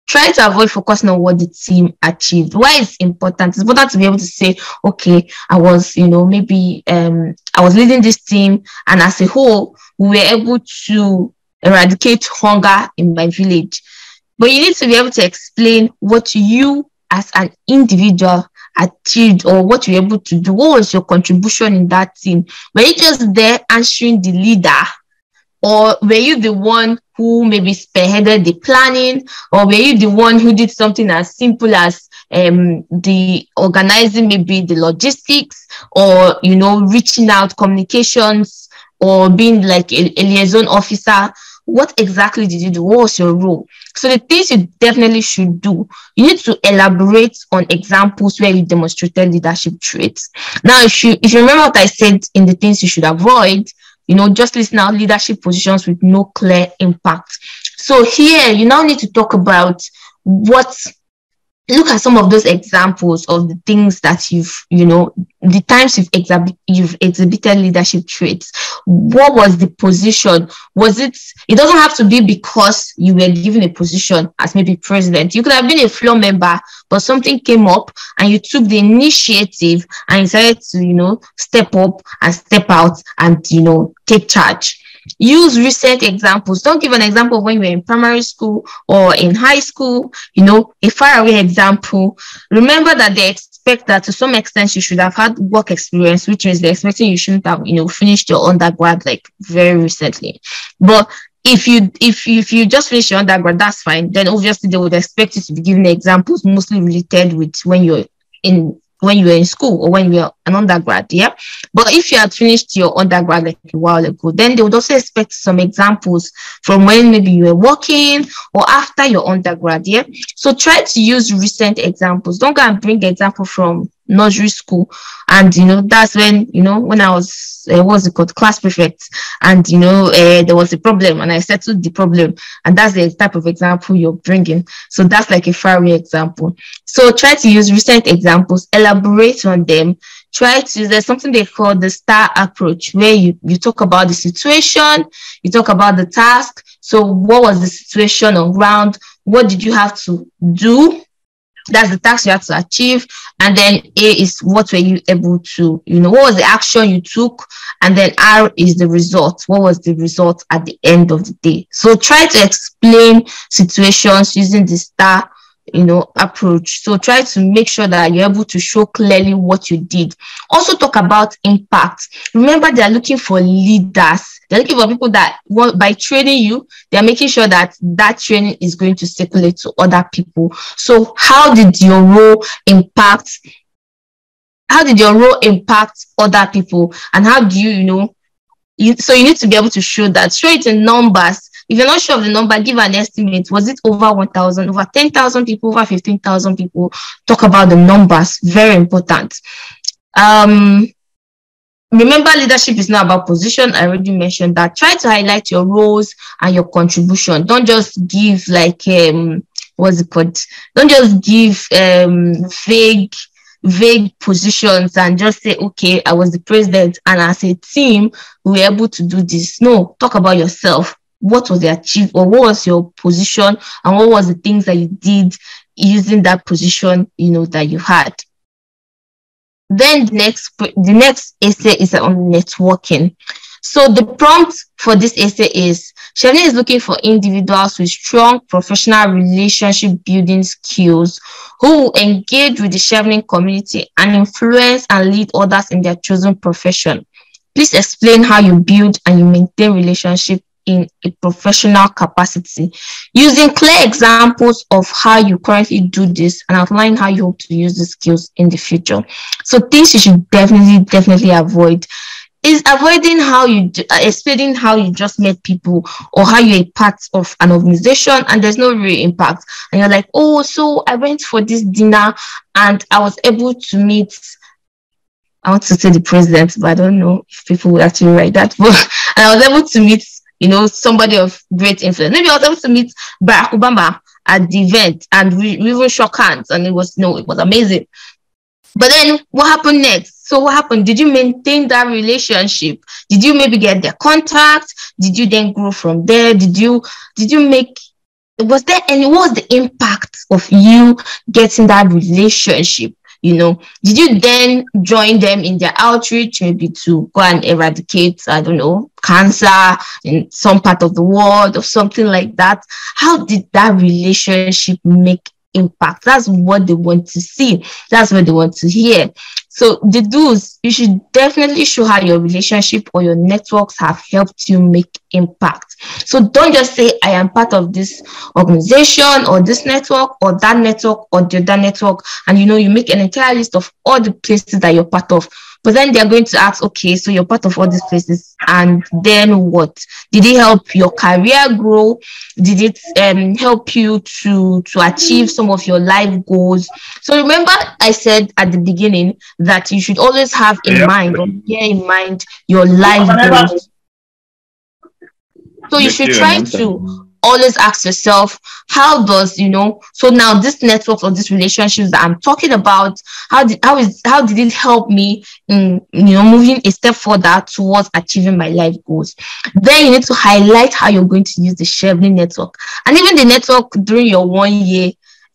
try to avoid focusing on what the team achieved. Why it's important? It's important to be able to say, okay, I was, you know, maybe I was leading this team, and as a whole, we were able to eradicate hunger in my village. But you need to be able to explain what you as an individual achieved or what you were able to do. What was your contribution in that team? Were you just there answering the leader? Or were you the one who maybe spearheaded the planning? Or were you the one who did something as simple as the organizing, maybe the logistics, or, you know, reaching out, communications, or being like a liaison officer? What exactly did you do? What was your role? So the things you definitely should do, you need to elaborate on examples where you demonstrated leadership traits. Now, if you remember what I said in the things you should avoid, you know, just listen out leadership positions with no clear impact. So here, you now need to talk about look at some of those examples of the things that you know, the times you've exhibited leadership traits. What was the position? It doesn't have to be because you were given a position as maybe president. You could have been a floor member, but something came up and you took the initiative and decided to, you know, step up and step out and, you know, take charge. Use recent examples. Don't give an example of when you were in primary school or in high school, you know, a faraway example. Remember that they expect that to some extent you should have had work experience, which means they're expecting you shouldn't have, you know, finished your undergrad like very recently. But if you just finish your undergrad, that's fine. Then obviously they would expect you to be giving examples mostly related with when you were in school or when you were an undergrad, yeah. But if you had finished your undergrad like a while ago, then they would also expect some examples from when maybe you were working or after your undergrad, yeah. So try to use recent examples. Don't go and bring the example from nursery school, and you know that's when, you know, when I was what's it called, class prefect, and you know there was a problem and I settled the problem, and that's the type of example you're bringing. So that's like a faraway example. So try to use recent examples, elaborate on them. There's something they call the STAR approach, where you talk about the situation, you talk about the task. So what was the situation on ground? What did you have to do? That's the task you have to achieve. And then A is what were you able to, you know, what was the action you took? And then R is the result. What was the result at the end of the day? So try to explain situations using the STAR, you know, approach. So try to make sure that you're able to show clearly what you did. Also talk about impact. Remember, they're looking for leaders. They're looking for people that by training you, they're making sure that that training is going to circulate to other people. So how did your role impact other people? And how do you know, so you need to be able to show that. Show it in numbers. If you're not sure of the number, give an estimate. Was it over 1,000, over 10,000 people, over 15,000 people? Talk about the numbers. Very important. Remember, leadership is not about position. I already mentioned that. Try to highlight your roles and your contribution. Don't just give like, what's it called? Don't just give vague positions and just say, okay, I was the president and as a team, we were able to do this. No, talk about yourself. What was the achievement, or what was your position, and what was the things that you did using that position, you know, that you had. Then the next essay is on networking. So the prompt for this essay is, Chevening is looking for individuals with strong professional relationship building skills who will engage with the Chevening community and influence and lead others in their chosen profession. Please explain how you build and you maintain relationship in a professional capacity, using clear examples of how you currently do this and outline how you hope to use the skills in the future. So things you should definitely avoid is avoiding how you explaining how you just met people or how you're a part of an organization and there's no real impact, and you're like, oh, so I went for this dinner and I was able to meet want to say the president, but I don't know if people would actually write that. But and I was able to meet, somebody of great influence. Maybe I was able to meet Barack Obama at the event, and we even shook hands, and it was amazing. But then what happened next? So what happened? Did you maintain that relationship? Did you maybe get their contact? Did you then grow from there? Did you make, what was the impact of you getting that relationship? Did you then join them in their outreach, maybe to go and eradicate, I don't know, cancer in some part of the world or something like that? How did that relationship make impact? That's what they want to see. That's what they want to hear. So the do's, you should definitely show how your relationship or your networks have helped you make impact. So don't just say, I am part of this organization or this network or that network or the other network, and you make an entire list of all the places that you're part of. But then they're going to ask, okay, so you're part of all these places, and then what? Did it help your career grow? Did it help you to achieve some of your life goals? So remember, I said at the beginning that you should always have in mind, or bear in mind, your life goals. So you should try to always ask yourself, how does, so now this network or this relationships that I'm talking about, how did it help me in, moving a step further towards achieving my life goals? Then you need to highlight how you're going to use the Chevening network, and even the network during your 1 year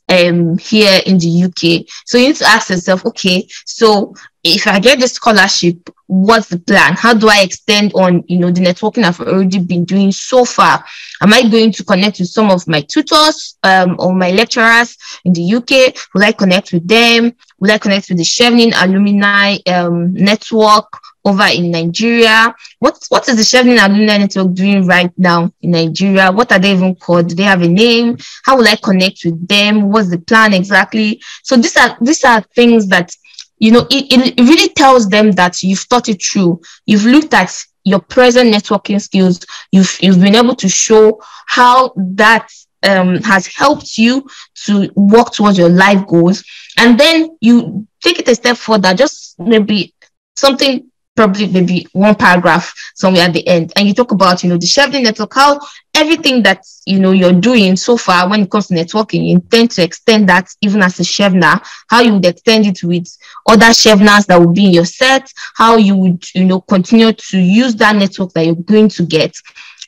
here in the UK. So you need to ask yourself, okay, so if I get the scholarship, what's the plan? How do I extend on, the networking I've already been doing so far? Am I going to connect with some of my tutors or my lecturers in the UK? Will I connect with them? Will I connect with the Chevening alumni network over in Nigeria? What is the Chevening alumni network doing right now in Nigeria? What are they even called? Do they have a name? How will I connect with them? What's the plan exactly? So these are things that, it really tells them that you've thought it through. You've looked at your present networking skills. You've been able to show how that has helped you to work towards your life goals. And then you take it a step further, just maybe something, probably maybe one paragraph somewhere at the end, and you talk about, the Chevening network, how everything that, you're doing so far when it comes to networking, you intend to extend that even as a Chevener, how you would extend it with other Cheveners that would be in your set, how you would, continue to use that network that you're going to get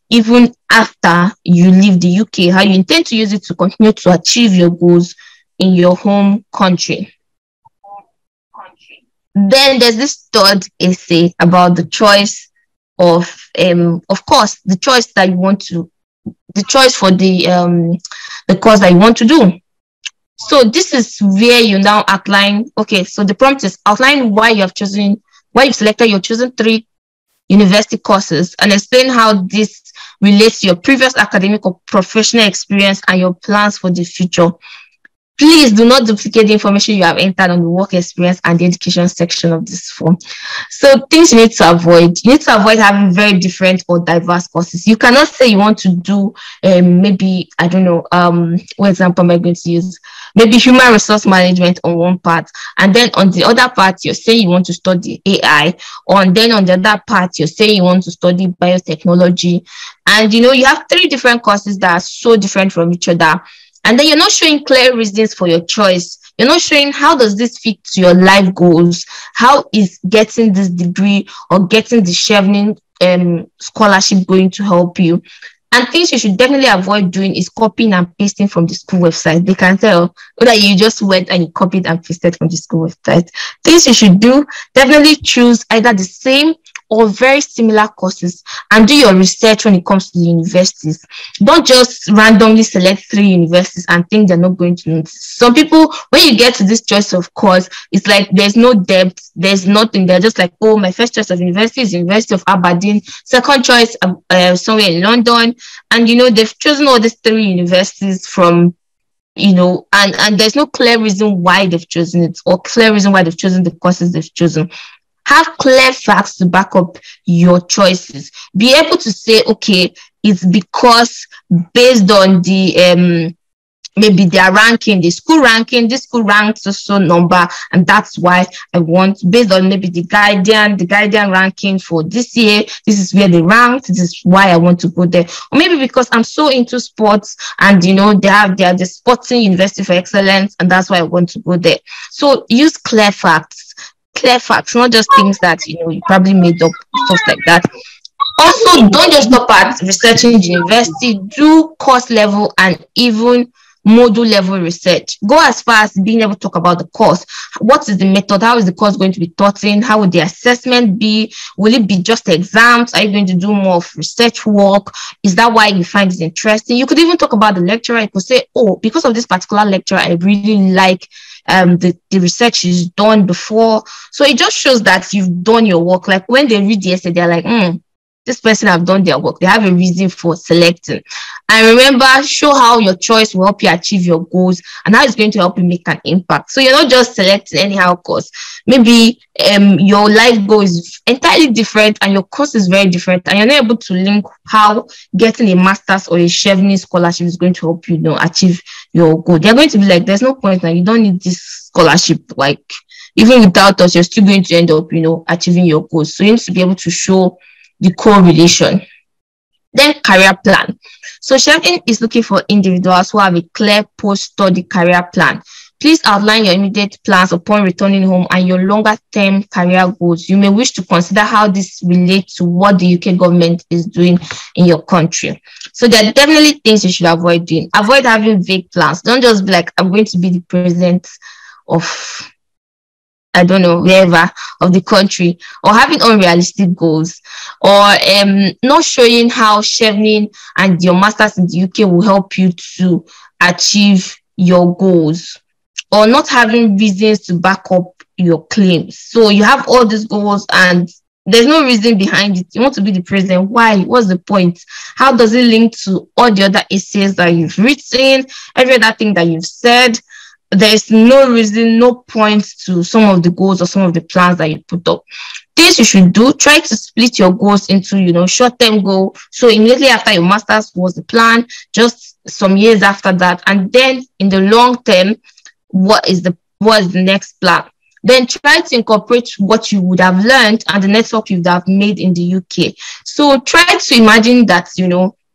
even after you leave the UK, how you intend to use it to continue to achieve your goals in your home country. Then there's this third essay about the choice of course, the choice that you want to, the choice for the course that you want to do. So this is where you now outline, okay, so the prompt is outline why you've selected your chosen 3 university courses, and explain how this relates to your previous academic or professional experience and your plans for the future. Please do not duplicate the information you have entered on the work experience and the education section of this form. So things you need to avoid. You need to avoid having very different or diverse courses. You cannot say you want to do maybe, I don't know, what example am I going to use? Maybe human resource management on one part, and then on the other part, you're saying you want to study AI, and then on the other part, you're saying you want to study biotechnology. And, you have 3 different courses that are so different from each other. And then you're not showing clear reasons for your choice. You're not showing how does this fit to your life goals? How is getting this degree or getting the Chevening scholarship going to help you? And things you should definitely avoid doing is copying and pasting from the school website. They can tell that you just went and you copied and pasted from the school website. Things you should do, definitely choose either the same or very similar courses and do your research when it comes to the universities. Don't just randomly select 3 universities and think they're not going to notice. Some people, when you get to this choice of course, it's like there's no depth, there's nothing. They're just like, oh, my first choice of university is University of Aberdeen, second choice somewhere in London, and they've chosen all these 3 universities from and there's no clear reason why they've chosen it or clear reason why they've chosen the courses they've chosen. Have clear facts to back up your choices. Be able to say, okay, it's because based on the maybe their ranking, the school ranking, this school ranks so number, and that's why I want, based on maybe the guardian ranking for this year, this is where they ranked, this is why I want to go there. Or maybe because I'm so into sports, and they are the Sporting University for Excellence, and that's why I want to go there. So use clear facts, not just things that you probably made up, stuff like that. Also, don't just stop at researching the university, do course level and even module level research. Go as far as being able to talk about the course. What is the method? How is the course going to be taught in? How will the assessment be? Will it be just exams? Are you going to do more of research work? Is that why you find it interesting? You could even talk about the lecturer. You could say, oh, because of this particular lecturer, I really like the research is done before. So it just shows that you've done your work. Like when they read the essay, they're like, this person have done their work. They have a reason for selecting. And remember, show how your choice will help you achieve your goals and how it's going to help you make an impact. So you're not just selecting anyhow course. Maybe your life goal is entirely different and your course is very different, and you're not able to link how getting a master's or a Chevening scholarship is going to help you, achieve your goal. They're going to be like, there's no point now. You don't need this scholarship. Like, even without us, you're still going to end up, achieving your goals. So you need to be able to show the correlation. Then career plan. So Chevening is looking for individuals who have a clear post-study career plan. Please outline your immediate plans upon returning home and your longer-term career goals. You may wish to consider how this relates to what the UK government is doing in your country. So there are definitely things you should avoid doing. Avoid having vague plans. Don't just be like, I'm going to be the president of, I don't know, wherever of the country, or having unrealistic goals, or not showing how Chevening and your masters in the UK will help you to achieve your goals, or not having reasons to back up your claims. So you have all these goals and there's no reason behind it. You want to be the president. Why? What's the point? How does it link to all the other essays that you've written, every other thing that you've said? There's no reason, no point to some of the goals or some of the plans that you put up. Things you should do, try to split your goals into, short-term goal. So immediately after your master's was the plan, just some years after that. And then in the long term, what is the next plan? Then try to incorporate what you would have learned and the network you would have made in the UK. So try to imagine that,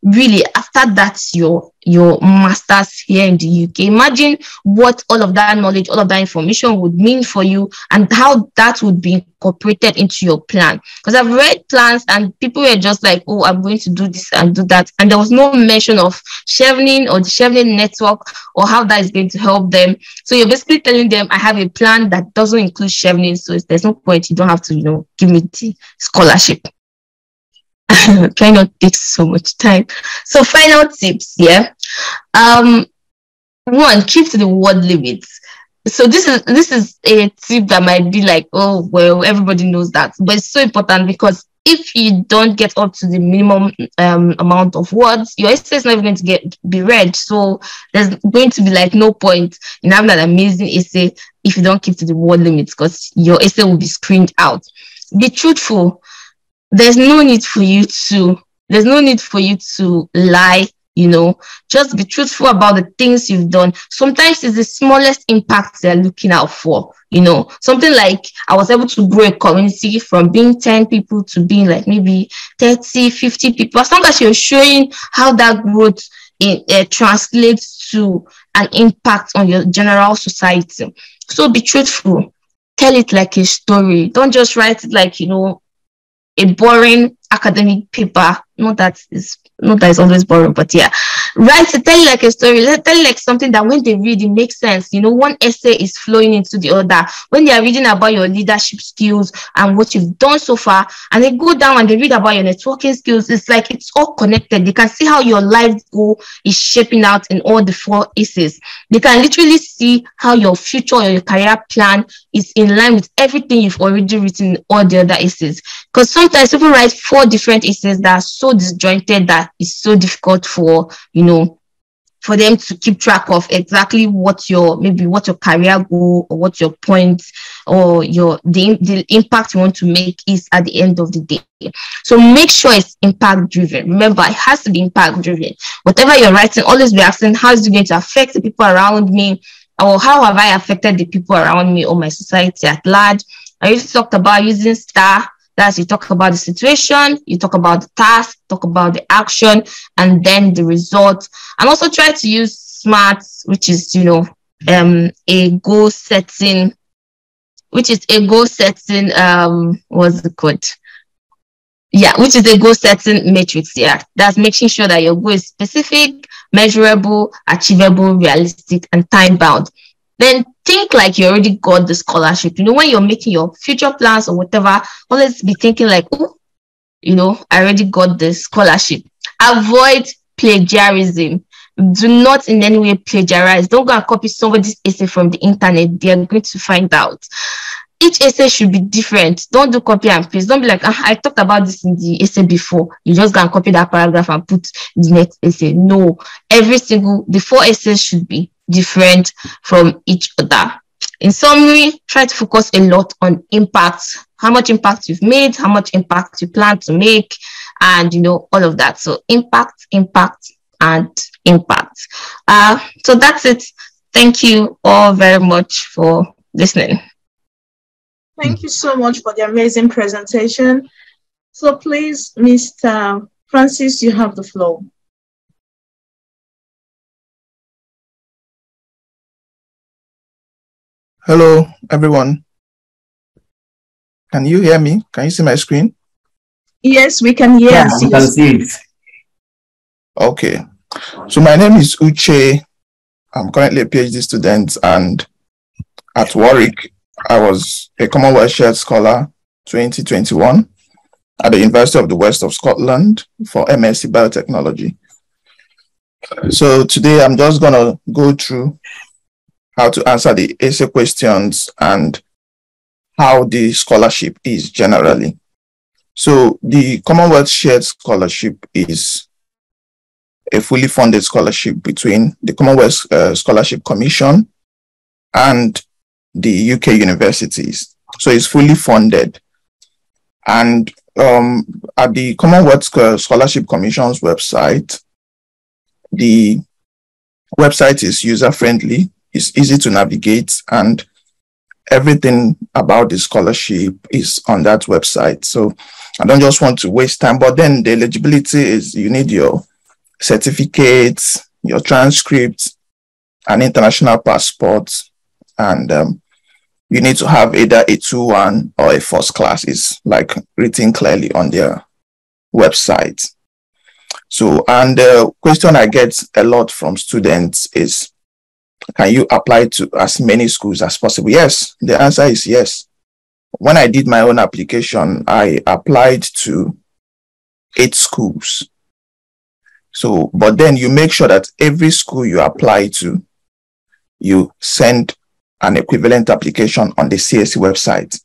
really after that your master's here in the UK, imagine what all of that knowledge, all of that information would mean for you and how that would be incorporated into your plan. Because I've read plans and people were just like, oh, I'm going to do this and do that, and there was no mention of Chevening or the Chevening network or how that is going to help them. So you're basically telling them, I have a plan that doesn't include Chevening, so there's no point. You don't have to give me the scholarship. Try not to take so much time. So final tips, one, keep to the word limits. So this is a tip that might be like, oh well, everybody knows that, but it's so important because if you don't get up to the minimum amount of words, your essay is not even going to be read. So there's going to be like no point in having an amazing essay if you don't keep to the word limits, because your essay will be screened out. Be truthful. There's no need for you to lie, just be truthful about the things you've done. Sometimes it's the smallest impact they're looking out for, something like I was able to grow a community from being 10 people to being like maybe 30, 50 people. As long as you're showing how that growth translates to an impact on your general society. So be truthful. Tell it like a story. Don't just write it like, a boring academic paper. Not that it's always boring, but yeah. Write it, tell it like a story. Tell it like something that when they read, it makes sense. One essay is flowing into the other. When they are reading about your leadership skills and what you've done so far, and they go down and they read about your networking skills, it's like it's all connected. They can see how your life goal is shaping out in all the 4 essays. They can literally see how your future or your career plan is in line with everything you've already written in all the other essays. Because sometimes people write 4 different essays that are so disjointed that it's so difficult for for them to keep track of exactly what your career goal or what your points or the impact you want to make is at the end of the day. So make sure it's impact driven. Remember, it has to be impact driven. Whatever you're writing, always be asking, how is it going to affect the people around me, or how have I affected the people around me or my society at large? I used to talk about using STAR. That's, you talk about the situation, you talk about the task, talk about the action, and then the result. And also try to use SMART, which is, a goal setting, what's the code? Yeah, which is a goal setting matrix. Yeah, that's making sure that your goal is specific, measurable, achievable, realistic, and time bound. Then think like you already got the scholarship. When you're making your future plans or whatever, always be thinking like, oh, I already got the scholarship. Avoid plagiarism. Do not in any way plagiarize. Don't go and copy somebody's essay from the internet. They are going to find out. Each essay should be different. Don't do copy and paste. Don't be like, I talked about this in the essay before. You just go and copy that paragraph and put the next essay. No, the 4 essays should be different from each other. In summary, try to focus a lot on impact, how much impact you've made, how much impact you plan to make, and all of that. So impact, and impact. So that's it. Thank you all very much for listening. Thank you so much for the amazing presentation. So please, Mr. Francis, you have the floor. Hello, everyone. Can you hear me? Can you see my screen? Yes, we can hear Yeah, and see. we can see it. Okay. So my name is Uche. I'm currently a PhD student, and at Warwick, I was a Commonwealth Shared Scholar 2021 at the University of the West of Scotland for MSc Biotechnology. So today I'm just going to go through how to answer the essay questions and how the scholarship is generally. So the Commonwealth Shared Scholarship is a fully funded scholarship between the Commonwealth Scholarship Commission and the UK universities. So it's fully funded. And at the Commonwealth Scholarship Commission's website, the website is user-friendly, it's easy to navigate, and everything about the scholarship is on that website. So I don't just want to waste time, but then the eligibility is you need your certificates, your transcripts, an international passport, and you need to have either a 2-1 or a first class. Is like written clearly on their website. So, and the question I get a lot from students is, can you apply to as many schools as possible? Yes, the answer is yes. When I did my own application, I applied to 8 schools. So, but then you make sure that every school you apply to, you send an equivalent application on the CSE website.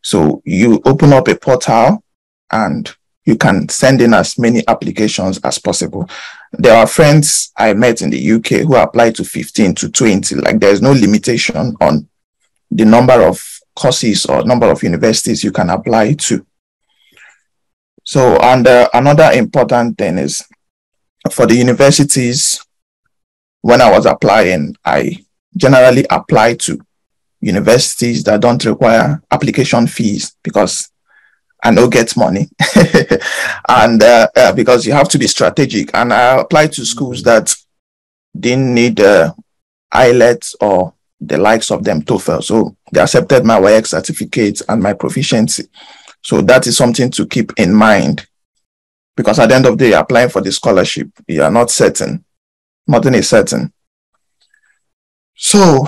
So you open up a portal and you can send in as many applications as possible. There are friends I met in the UK who applied to 15 to 20. Like, there's no limitation on the number of courses or number of universities you can apply to. So, and another important thing is, for the universities, when I was applying, I generally apply to universities that don't require application fees, because I no get money. And because you have to be strategic. And I applied to schools that didn't need IELTS or the likes of them, TOEFL. So they accepted my WAEC certificate and my proficiency. So that is something to keep in mind, because at the end of the day, applying for the scholarship, you are not certain. Nothing is certain. So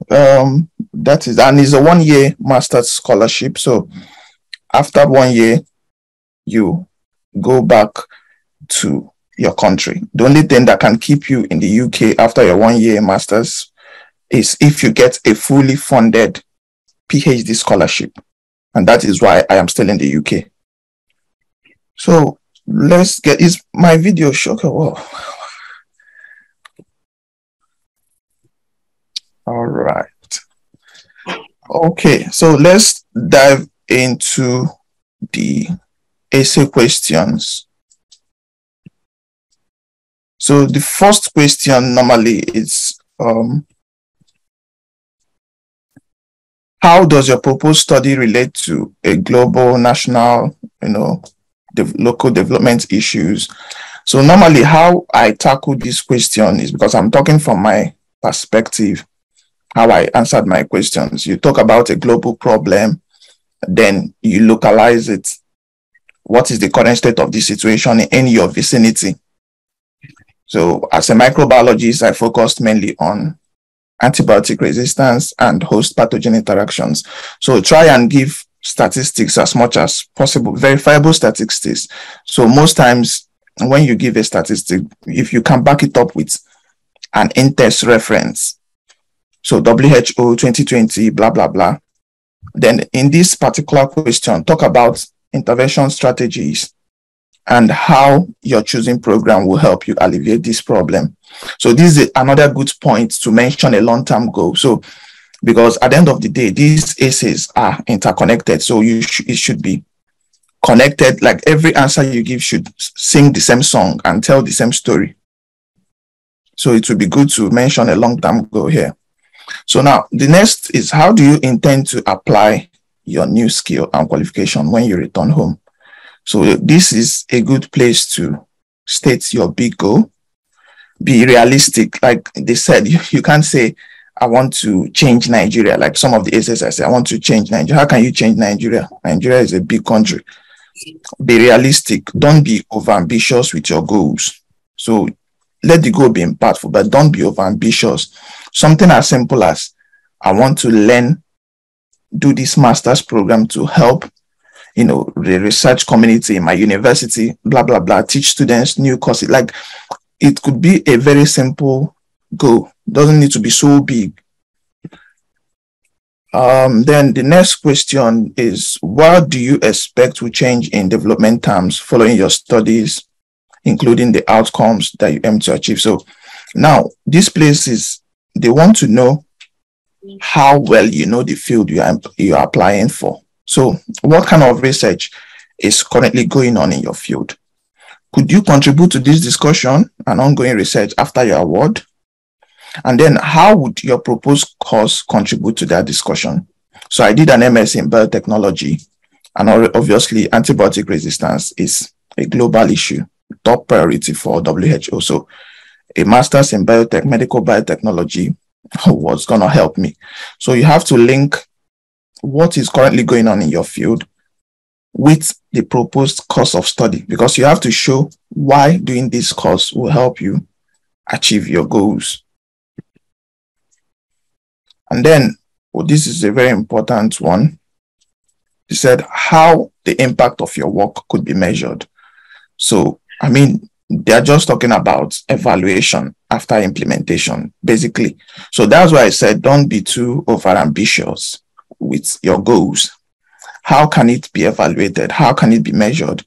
that is, and it's a 1-year master's scholarship. So after 1 year, you go back to your country. The only thing that can keep you in the UK after your 1-year master's is if you get a fully funded PhD scholarship. And that is why I am still in the UK. So let's get, is my video show? Whoa. All right. Okay, so let's dive into the essay questions. So the first question normally is, how does your proposed study relate to a global, national, local development issues? So normally how I tackle this question is, because I'm talking from my perspective, how I answered my questions. You talk about a global problem, then you localize it. What is the current state of the situation in your vicinity? So as a microbiologist, I focused mainly on antibiotic resistance and host pathogen interactions. So try and give statistics as much as possible, verifiable statistics. So most times when you give a statistic, if you can back it up with an in-test reference, so WHO 2020, blah, blah, blah, then in this particular question, talk about intervention strategies and how your choosing program will help you alleviate this problem. So this is another good point to mention a long-term goal. So because at the end of the day, these essays are interconnected. So it should be connected. Like every answer you give should sing the same song and tell the same story. So it would be good to mention a long-term goal here. So now the next is, how do you intend to apply your new skill and qualification when you return home? So this is a good place to state your big goal. Be realistic. Like they said, you can't say, I want to change Nigeria. Like some of the essays I say, I want to change Nigeria. How can you change Nigeria? Nigeria is a big country. Be realistic. Don't be overambitious with your goals. So let the goal be impactful, but don't be overambitious. Something as simple as, I want to do this master's program to help the research community in my university, blah, blah, blah, teach students new courses. Like it could be a very simple goal. Doesn't need to be so big. Then the next question is, what do you expect to change in development terms following your studies, including the outcomes that you aim to achieve? So now these places, they want to know how well you know the field you are applying for. So what kind of research is currently going on in your field? Could you contribute to this discussion and ongoing research after your award? And then how would your proposed course contribute to that discussion? So I did an MS in biotechnology, and obviously antibiotic resistance is a global issue, top priority for WHO. So a master's in medical biotechnology was going to help me. So you have to link what is currently going on in your field with the proposed course of study, because you have to show why doing this course will help you achieve your goals. And then, this is a very important one. He said how the impact of your work could be measured. So, I mean, they're just talking about evaluation after implementation, basically. So that's why I said, don't be too overambitious with your goals. How can it be evaluated? How can it be measured?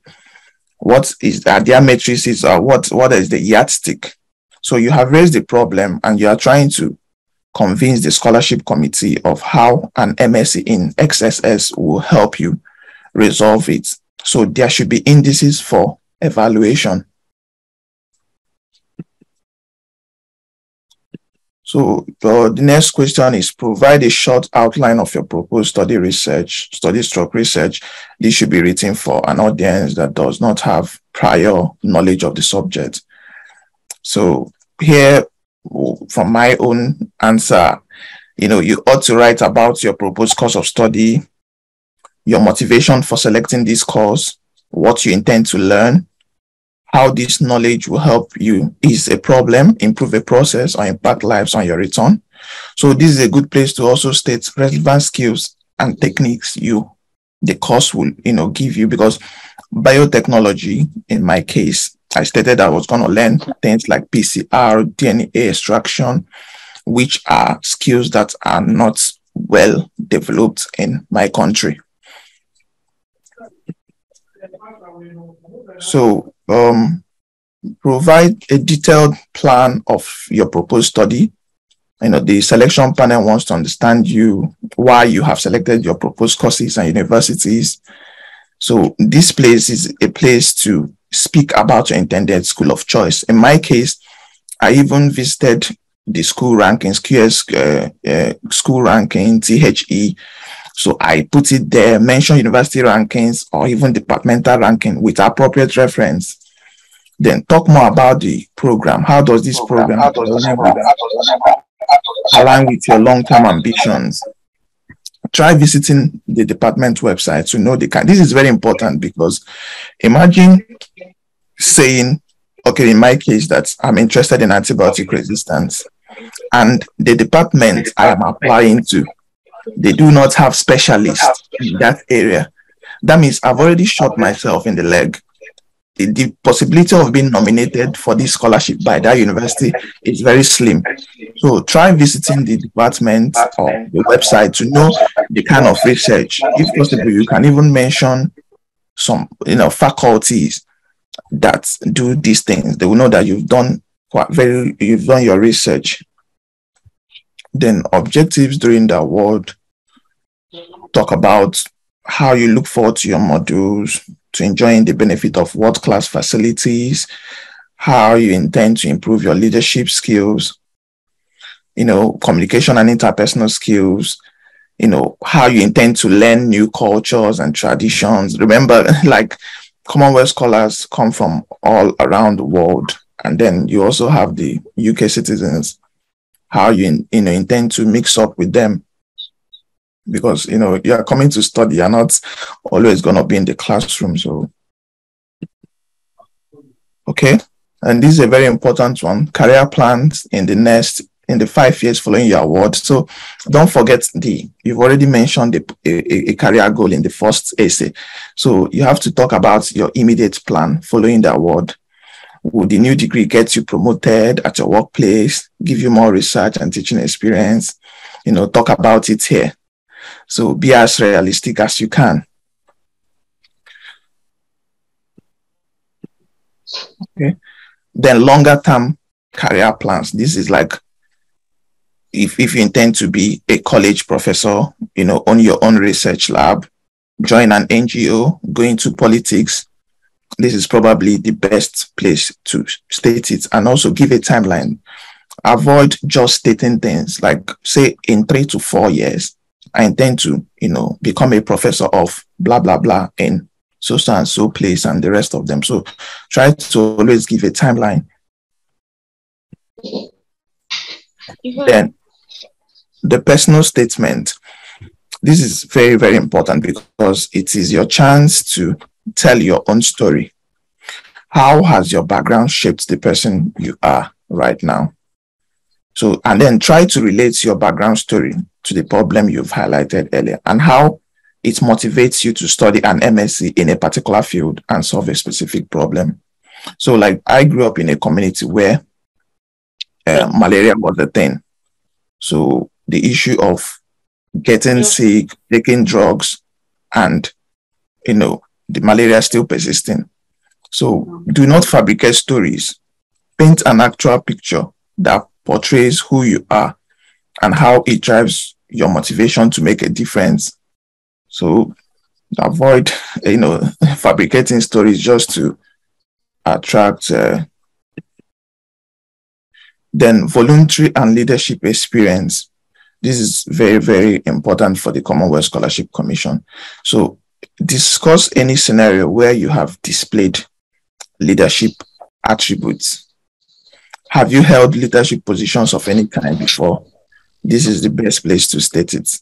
What is that? Their matrices, or what is the yardstick? So you have raised the problem and you are trying to convince the scholarship committee of how an MSc in XSS will help you resolve it. So there should be indices for evaluation. So the next question is, provide a short outline of your proposed study-stroke research. This should be written for an audience that does not have prior knowledge of the subject. So here, from my own answer, you ought to write about your proposed course of study, your motivation for selecting this course, what you intend to learn, how this knowledge will help you ease a problem, improve a process, or impact lives on your return. So this is a good place to also state relevant skills and techniques the course will give you, because biotechnology, in my case, I stated I was going to learn things like PCR, DNA extraction, which are skills that are not well developed in my country. So provide a detailed plan of your proposed study, The selection panel wants to understand you, why you have selected your proposed courses and universities. So this place is a place to speak about your intended school of choice. In my case, I even visited the school rankings, school ranking, THE. So I put it there, mention university rankings or even departmental ranking with appropriate reference. Then talk more about the program. How does this program align with your long-term ambitions? Try visiting the department website to know the kind. This is very important because imagine saying, okay, in my case, that I'm interested in antibiotic resistance, and the department I am applying to, they do not have specialists in that area. That means I've already shot myself in the leg. The possibility of being nominated for this scholarship by that university is very slim. So try visiting the department or the website to know the kind of research. If possible, you can even mention some faculties that do these things. They will know that you've done your research. Then objectives during the award, talk about how you look forward to your modules, to enjoying the benefit of world-class facilities, how you intend to improve your leadership skills, communication and interpersonal skills, how you intend to learn new cultures and traditions. Remember, like Commonwealth scholars come from all around the world, and then you also have the UK citizens, how you intend to mix up with them. Because you are coming to study, you're not always going to be in the classroom. So okay, and this is a very important one. Career plans in the 5 years following your award. So don't forget you've already mentioned a career goal in the first essay. So you have to talk about your immediate plan following the award. Would the new degree get you promoted at your workplace, give you more research and teaching experience? Talk about it here. So be as realistic as you can. Okay. Then longer term career plans. This is like if you intend to be a college professor, own your own research lab, join an NGO, go into politics. This is probably the best place to state it, and also give a timeline. Avoid just stating things like, say, in 3 to 4 years, I intend to, become a professor of blah, blah, blah in so and so place and the rest of them. So try to always give a timeline. Then the personal statement. This is very, very important because it is your chance to tell your own story. How has your background shaped the person you are right now? So, and then try to relate your background story to the problem you've highlighted earlier and how it motivates you to study an MSc in a particular field and solve a specific problem. So like I grew up in a community where malaria was a thing. So the issue of getting sick, taking drugs, and, the malaria still persisting. So do not fabricate stories. Paint an actual picture that portrays who you are and how it drives your motivation to make a difference. So avoid, fabricating stories just to attract. Then voluntary and leadership experience. This is very, very important for the Commonwealth Scholarship Commission. So discuss any scenario where you have displayed leadership attributes. Have you held leadership positions of any kind before? This is the best place to state it.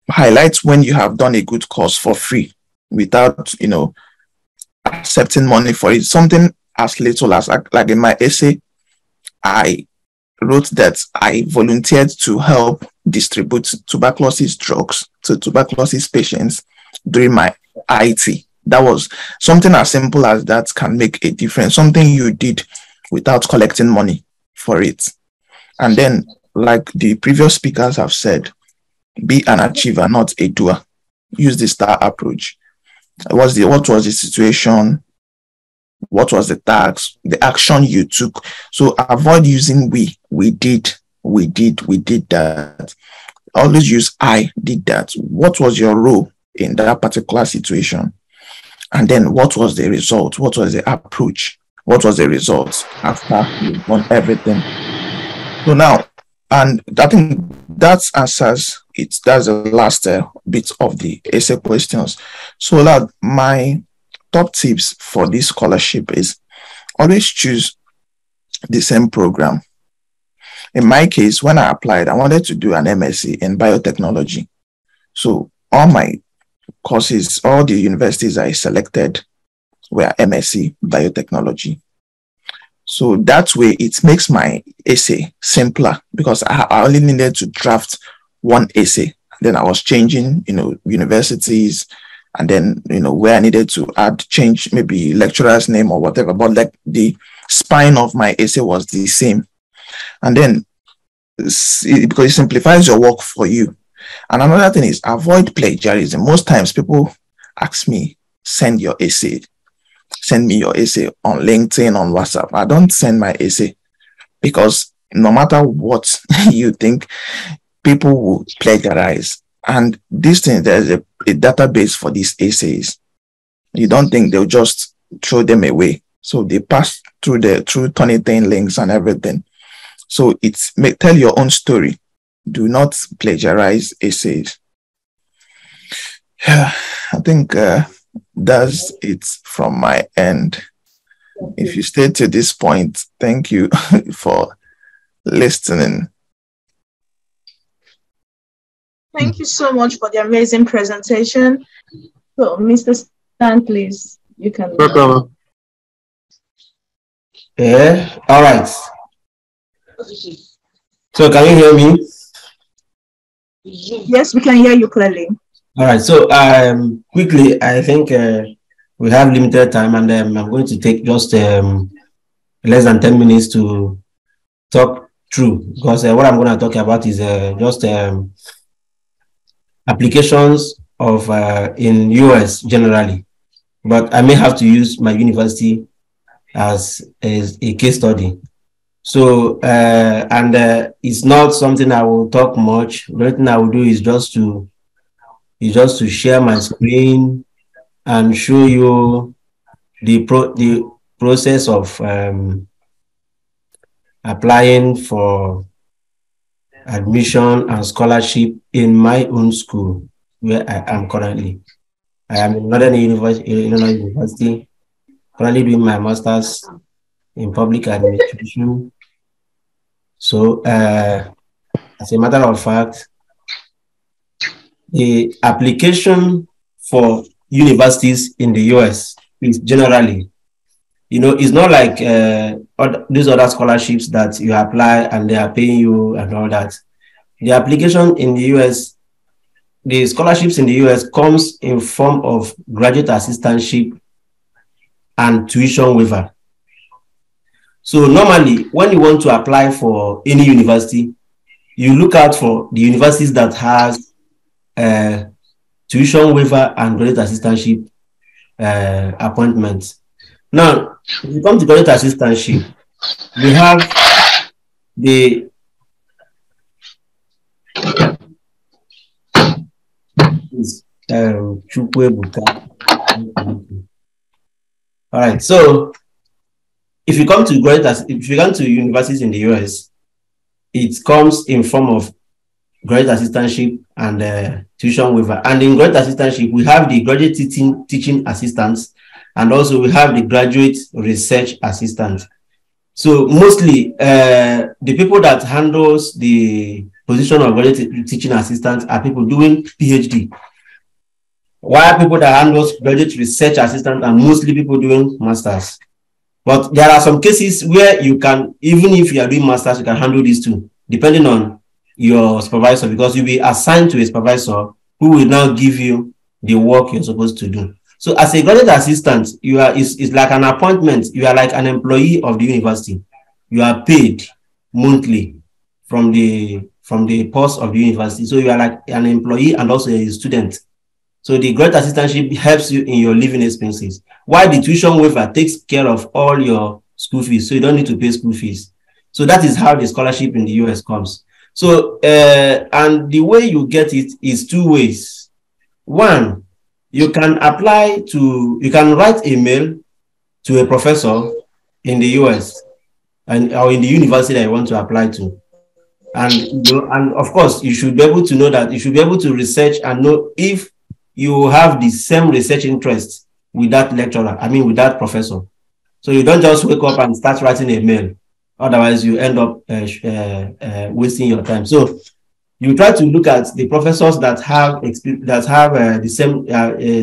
Highlight when you have done a good cause for free without, accepting money for it. Something as little as, like in my essay, I wrote that I volunteered to help distribute tuberculosis drugs to tuberculosis patients during my IT. That was something as simple as that can make a difference. Something you did without collecting money for it. And then, like the previous speakers have said, be an achiever, not a doer. Use the STAR approach. What was the situation? What was the task, the action you took? So avoid using we did that. Always use I did that. What was your role in that particular situation? And then what was the result? What was the approach? What was the results after you've done everything? So now, and I think that answers it. That's the last bit of the essay questions. So that my top tips for this scholarship is always choose the same program. In my case, when I applied, I wanted to do an MSc in biotechnology. So all my courses, all the universities I selected were MSc biotechnology. So that way it makes my essay simpler, because I only needed to draft one essay. Then I was changing, universities, and then, where I needed to change maybe lecturer's name or whatever, but like the spine of my essay was the same. And then because it simplifies your work for you. And another thing is avoid plagiarism. Most times people ask me, send me your essay on LinkedIn, on WhatsApp. I don't send my essay, because no matter what you think, people will plagiarize. And this thing, there's a database for these essays. You don't think they'll just throw them away. So they pass through Turnitin links and everything. So tell your own story. Do not plagiarize essays. Yeah, I think that's it from my end. If you stayed to this point, thank you for listening. Thank you so much for the amazing presentation. So, Mr. Stan, please, you can. Yeah, all right. So can you hear me? Yes, we can hear you clearly. All right. So quickly, I think we have limited time, and I'm going to take just less than 10 minutes to talk through, because what I'm going to talk about is just applications of in US generally, but I may have to use my university as a case study. So, it's not something I will talk much. The only thing I will do is just to share my screen and show you the process of applying for admission and scholarship in my own school where I am currently. I am in Northern Illinois University, currently doing my master's in public administration. So, as a matter of fact, the application for universities in the US is generally, it's not like these other scholarships that you apply and they are paying you and all that. The application in the US, the scholarships in the US comes in form of graduate assistantship and tuition waiver. So normally, when you want to apply for any university, you look out for the universities that has tuition waiver and graduate assistantship appointments. Now, if you come to graduate assistantship, we have the all right. So if you come to universities in the US, it comes in form of graduate assistantship and tuition waiver. And in graduate assistantship, we have the graduate teaching assistants, and also we have the graduate research assistant. So mostly the people that handles the position of graduate teaching assistant are people doing PhD, while people that handles graduate research assistant are mostly people doing masters. But there are some cases where you can, even if you are doing masters, you can handle these too, depending on your supervisor, because you'll be assigned to a supervisor who will now give you the work you're supposed to do. So as a graduate assistant, it's like an appointment. You are like an employee of the university. You are paid monthly from the purse of the university. So you are like an employee and also a student. So the grant assistantship helps you in your living expenses, while the tuition waiver takes care of all your school fees, so you don't need to pay school fees. So that is how the scholarship in the US comes. So, and the way you get it is two ways. One, you can you can write a mail to a professor in the US or in the university that you want to apply to. And of course, you should be able to know that, you should be able to research and know if you have the same research interest with that lecturer, with that professor. So you don't just wake up and start writing a mail. Otherwise, you end up wasting your time. So you try to look at the professors that have the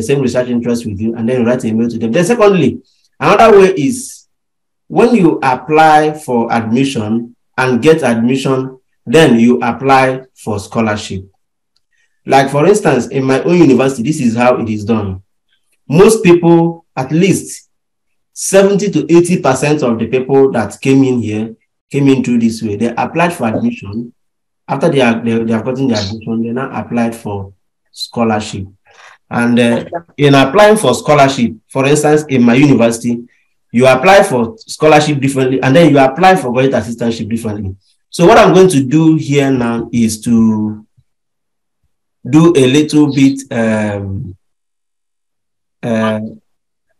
same research interest with you, and then you write a mail to them. Then secondly, another way is when you apply for admission and get admission, then you apply for scholarship. Like for instance, in my own university, this is how it is done. Most people, at least 70 to 80% of the people that came in here, came in through this way. They applied for admission. After they have gotten the admission, they now applied for scholarship. And in applying for scholarship, for instance, in my university, you apply for scholarship differently, and then you apply for grant assistantship differently. So what I'm going to do here now is to do a little bit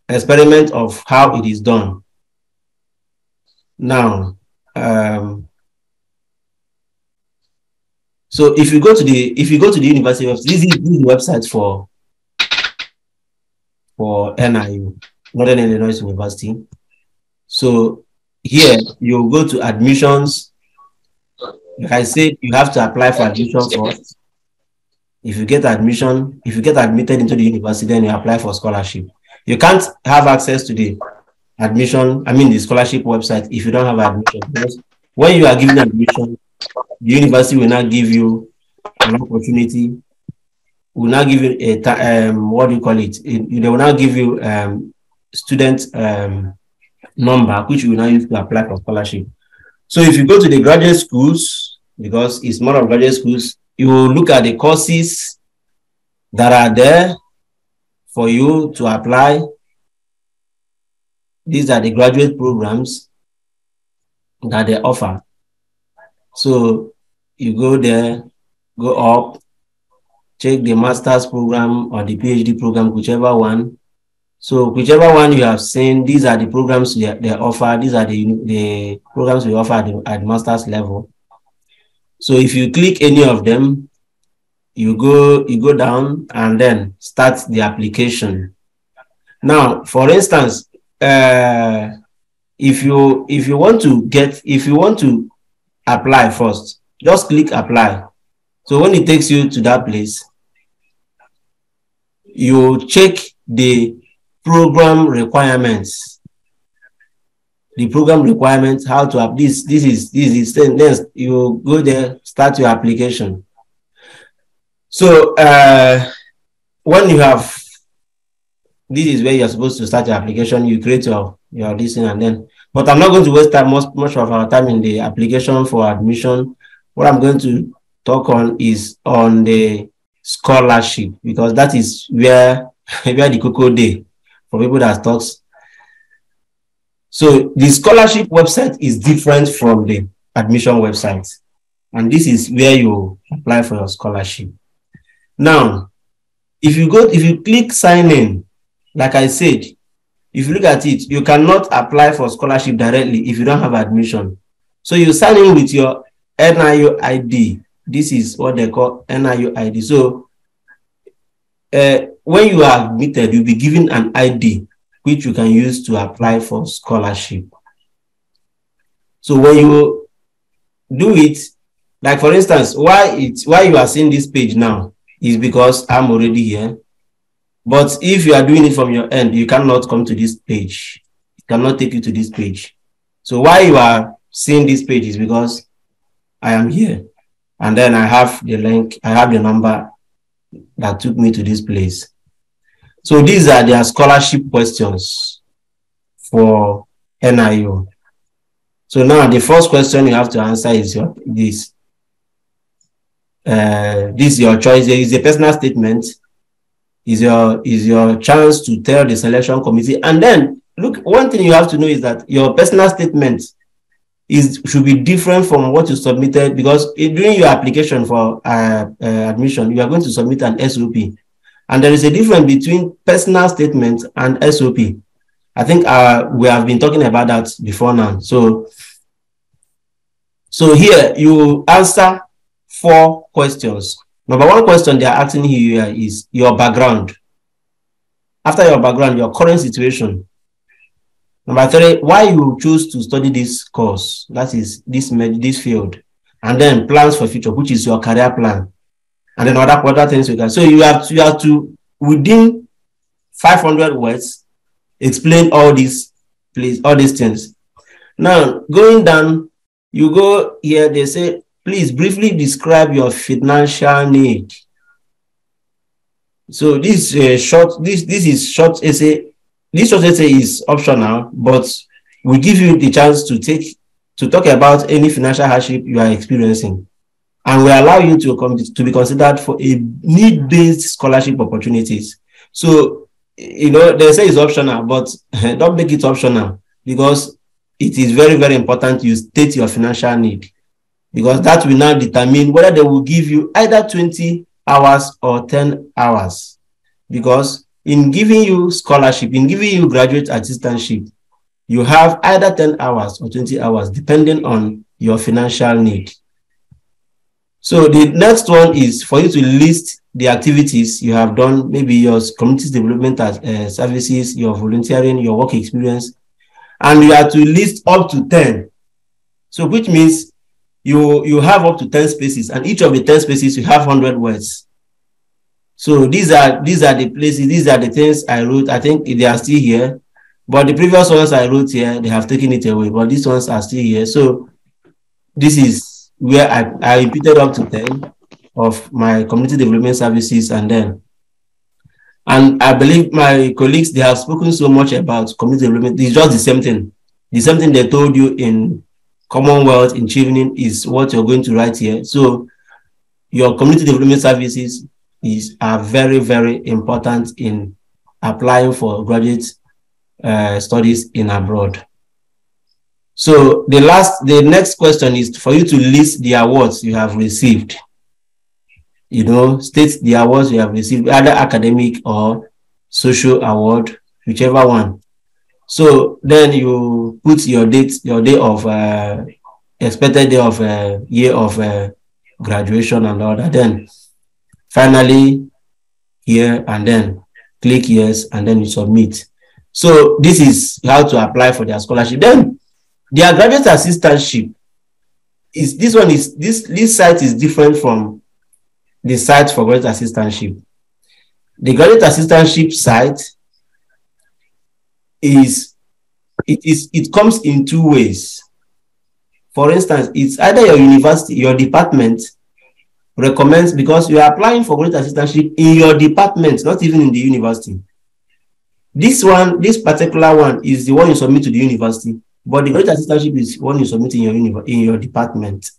experiment of how it is done. Now, so if you go to the university website, this is the website for NIU, Northern Illinois University. So here you go to admissions. Like I said, you have to apply for admission first. If you get admitted into the university, then you apply for scholarship. You can't have access to the the scholarship website if you don't have admission. Because when you are given admission, the university will not give you an opportunity, will not give you a they will not give you student number, which you will now use to apply for scholarship. So if you go to the graduate schools, because it's more of graduate schools, you will look at the courses that are there for you to apply. These are the graduate programs that they offer. So you go there, go up, check the master's program or the PhD program, whichever one. So whichever one you have seen, these are the programs they offer. These are the programs we offer at the master's level. So if you click any of them, you go down and then start the application. Now, for instance, if you want to apply first, just click apply. So when it takes you to that place, you check the program requirements. The program requirements, how to apply this is then you go there, start your application. So when you have, this is where you're supposed to start your application, you create your this thing, and then, but I'm not going to waste time much of our time in the application for admission. What I'm going to talk on is on the scholarship, because that is where the cocoa day for people that talks. So the scholarship website is different from the admission website, and this is where you apply for your scholarship. Now, if you click sign in, like I said, if you look at it, you cannot apply for scholarship directly if you don't have admission. So you sign in with your NIU ID. This is what they call NIU ID. So when you are admitted, you'll be given an ID which you can use to apply for scholarship. So when you do it, like for instance, why you are seeing this page now is because I'm already here. But if you are doing it from your end, you cannot come to this page. It cannot take you to this page. So why you are seeing this page is because I am here. And then I have the link, I have the number that took me to this place. So these are their scholarship questions for NIU. So now the first question you have to answer is this. This is your choice. There is a personal statement. is your chance to tell the selection committee. And then look, one thing you have to know is that your personal statement should be different from what you submitted, because during your application for admission, you are going to submit an SOP, and there is a difference between personal statement and SOP. I think we have been talking about that before now. So here you answer 4 questions. Number 1 question they are asking you here is your background. After your background, your current situation. Number 3, why you choose to study this course, that is this field, and then plans for future, which is your career plan, and then other things you can. So you have to within 500 words explain all these things. Now going down, you go here. They say, please briefly describe your financial need. So this is short essay. This short essay is optional, but we give you the chance to talk about any financial hardship you are experiencing, and we allow you to be considered for a need-based scholarship opportunities. So they say it's optional, but don't make it optional, because it is very, very important you state your financial need, because that will now determine whether they will give you either 20 hours or 10 hours. Because in giving you scholarship, in giving you graduate assistantship, you have either 10 hours or 20 hours, depending on your financial need. So the next one is for you to list the activities you have done, maybe your community development services, your volunteering, your work experience, and you have to list up to 10. So which means you have up to 10 spaces, and each of the 10 spaces you have 100 words. So these are the places, these are the things I wrote. I think they are still here, but the previous ones I wrote here, they have taken it away, but these ones are still here. So this is where I repeated up to 10 of my community development services, and I believe my colleagues, they have spoken so much about community development. It's just the same thing. The same thing they told you in Commonwealth, in Chevening, is what you're going to write here. So your community development services are very, very important in applying for graduate studies in abroad. So the next question is for you to list the awards you have received. State the awards you have received, either academic or social award, whichever one. So then you put your date, your day of expected day of year of graduation and all that. Then finally here, and then click yes, and then you submit. So this is how to apply for their scholarship. Then their graduate assistantship this site is different from the site for graduate assistantship. The graduate assistantship site it comes in 2 ways. For instance, it's either your university, your department recommends, because you are applying for graduate assistantship in your department, not even in the university. This particular one is the one you submit to the university, but the graduate assistantship is one you submit in your department.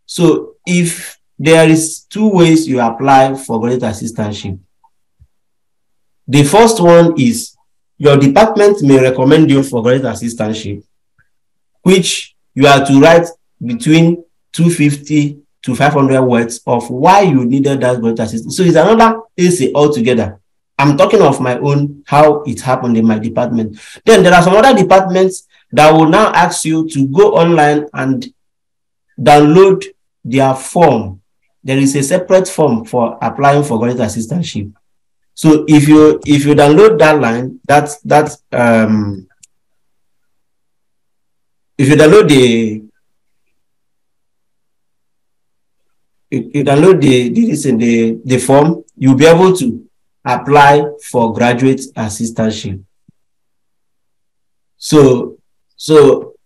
So if there is 2 ways you apply for graduate assistantship. The first one is your department may recommend you for graduate assistantship, which you are to write between 250 to 500 words of why you needed that graduate assistance. So it's another essay altogether. I'm talking of my own, how it happened in my department. Then there are some other departments that will now ask you to go online and download their form. There is a separate form for applying for graduate assistantship. So if you download that line, if you download the form, you'll be able to apply for graduate assistantship. So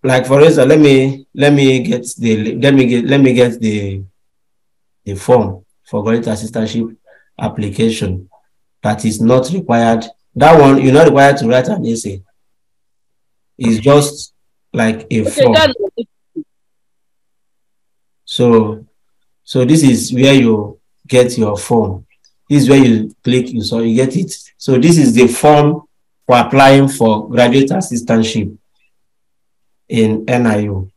like for instance, let me get the form for graduate assistantship application. That is not required. That one, you're not required to write an essay. It's just like a form. So this is where you get your form. This is where you click, you get it. So this is the form for applying for graduate assistantship in NIU.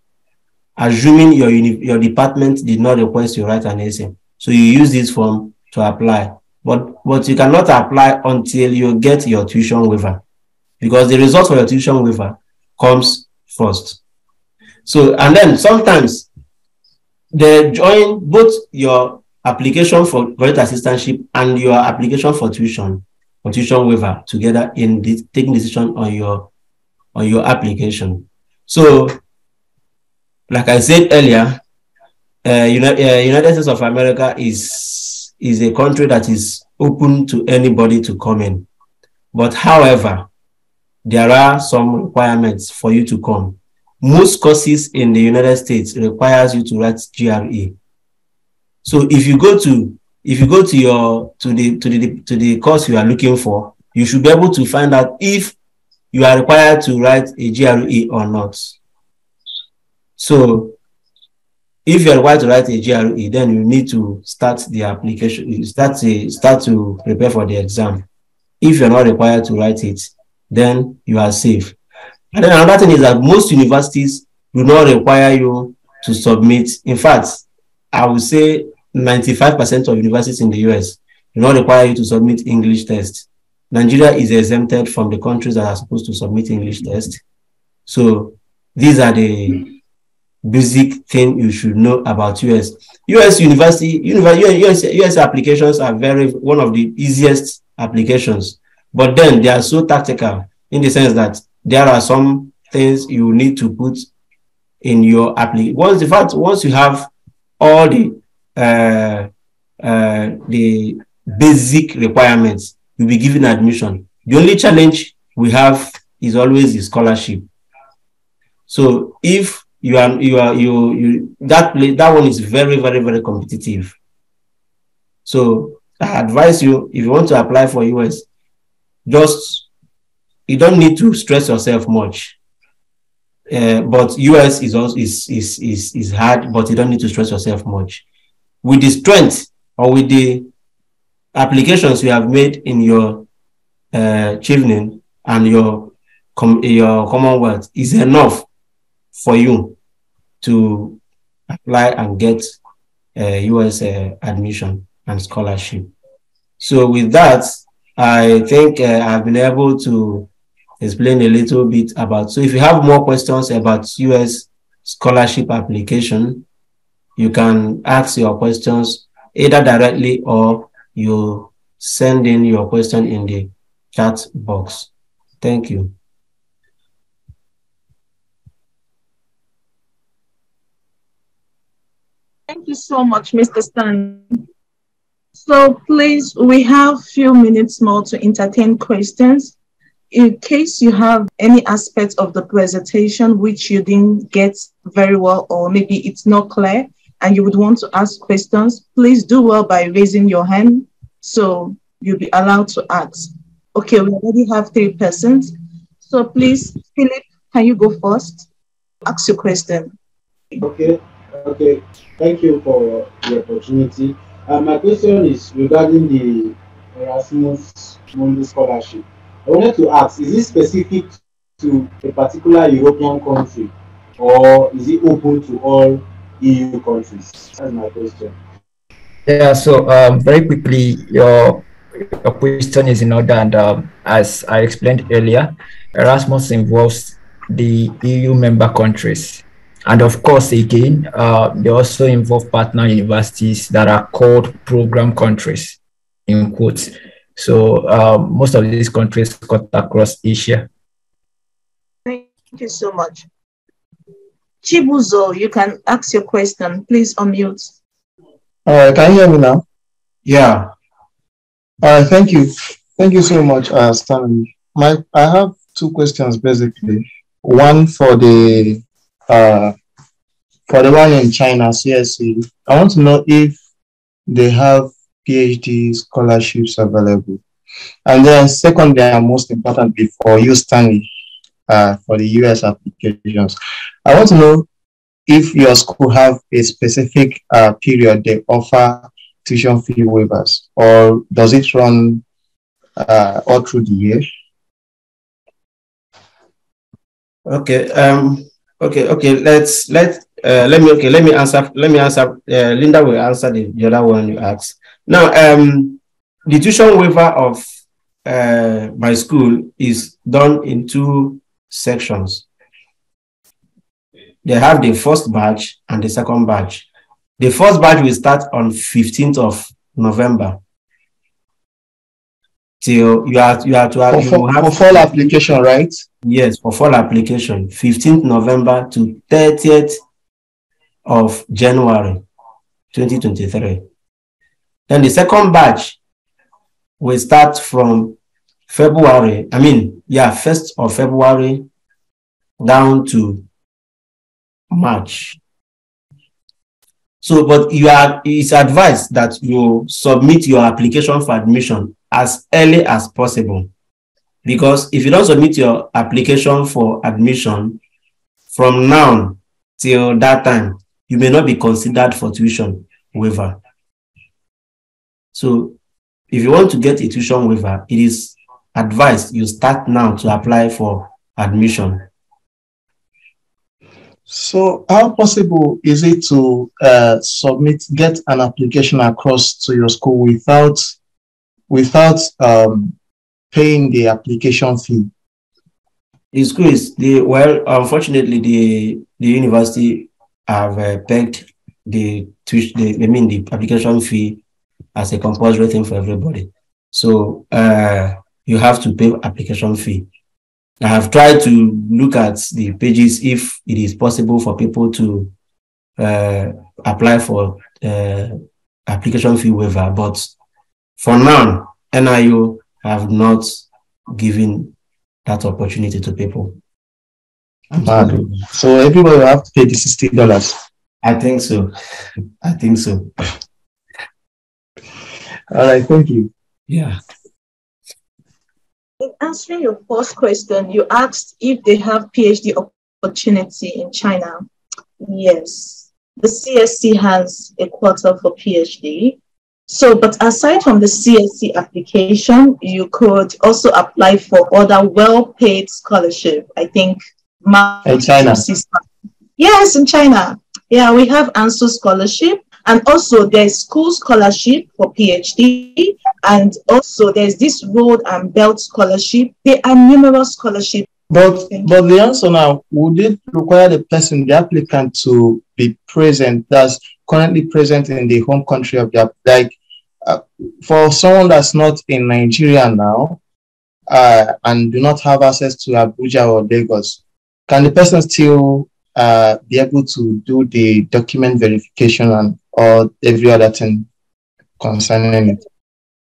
Assuming your department did not request you write an essay. So you use this form to apply. But you cannot apply until you get your tuition waiver, because the result for your tuition waiver comes first. So, and then sometimes they join both your application for graduate assistantship and your application for tuition waiver together in taking decision on your application. So, like I said earlier, United States of America is a country that is open to anybody to come in. But however, there are some requirements for you to come. Most courses in the United States requires you to write GRE. So if you go to the course you are looking for, you should be able to find out if you are required to write a GRE or not. So if you are required to write a GRE, then you need to start the application. You start to prepare for the exam. If you're not required to write it, then you are safe. And then another thing is that most universities do not require you to submit. In fact, I would say 95% of universities in the US do not require you to submit English test. Nigeria is exempted from the countries that are supposed to submit English test. So these are the basic thing you should know about US. US applications are one of the easiest applications, but then they are so tactical in the sense that there are some things you need to put in your application. Once you have all the basic requirements, you'll be given admission. The only challenge we have is always the scholarship. So if that one is very, very, very competitive. So I advise you, if you want to apply for US, you don't need to stress yourself much. But US is also is hard, but you don't need to stress yourself much. With the strength or with the applications you have made in your Chevening and your Commonwealth is enough for you to apply and get US admission and scholarship. So with that, I think I've been able to explain a little bit about. So if you have more questions about US scholarship application, you can ask your questions either directly or you send in your question in the chat box. Thank you. Thank you so much, Mr. Stan. So please, we have a few minutes more to entertain questions. In case you have any aspect of the presentation which you didn't get very well, or maybe it's not clear and you would want to ask questions, please do well by raising your hand so you'll be allowed to ask. Okay, we already have 3 persons. So please, Philip, can you go first? Ask your question. Okay. Thank you for the opportunity. My question is regarding the Erasmus mundus scholarship. I wanted to ask, is it specific to a particular European country or is it open to all EU countries? That's my question. Yeah, so very quickly, your question is in order, and as I explained earlier, Erasmus involves the EU member countries. And of course, again, they also involve partner universities that are called program countries, in quotes. So most of these countries cut across Asia. Thank you so much. Chibuzo, you can ask your question. Please unmute. Can you hear me now? Yeah. Thank you. Thank you so much, Stanley. I have 2 questions basically. One for the one in China, CSC. I want to know if they have PhD scholarships available. And then secondly, and most importantly for you, Stanley, for the US applications, I want to know if your school have a specific period they offer tuition fee waivers, or does it run all through the year? Okay. Okay. Let me answer. Linda will answer the other one you asked. Now, the tuition waiver of my school is done in two sections. They have the first batch and the second batch. The first batch will start on 15th of November. Till you have to have for fall application, right? Yes, for fall application, 15th November to 30th of January 2023. Then the second batch will start from February, 1st of February down to March. So, but it's advised that you submit your application for admission as early as possible. Because if you don't submit your application for admission from now till that time, you may not be considered for tuition waiver. So if you want to get a tuition waiver, it is advised you start now to apply for admission. So how possible is it to get an application across to your school without paying the application fee? The school is unfortunately the university have pegged the application fee as a compulsory thing for everybody. So you have to pay application fee. I have tried to look at the pages if it is possible for people to apply for application fee waiver, but for now, NIU have not given that opportunity to people. So everybody will have to pay the $60. I think so. I think so. All right, thank you. Yeah. In answering your first question, you asked if they have PhD opportunity in China. Yes, the CSC has a quarter for PhD. So, but aside from the CSC application, you could also apply for other well-paid scholarship. I think in China. Yes, in China. Yeah, we have ANSU scholarship, and also there's school scholarship for PhD, and also there's this road and belt scholarship. There are numerous scholarships. But the answer now, would it require the applicant to be present, that's currently present in the home country of their, for someone that's not in Nigeria now and do not have access to Abuja or Lagos, can the person still be able to do the document verification or every other thing concerning it?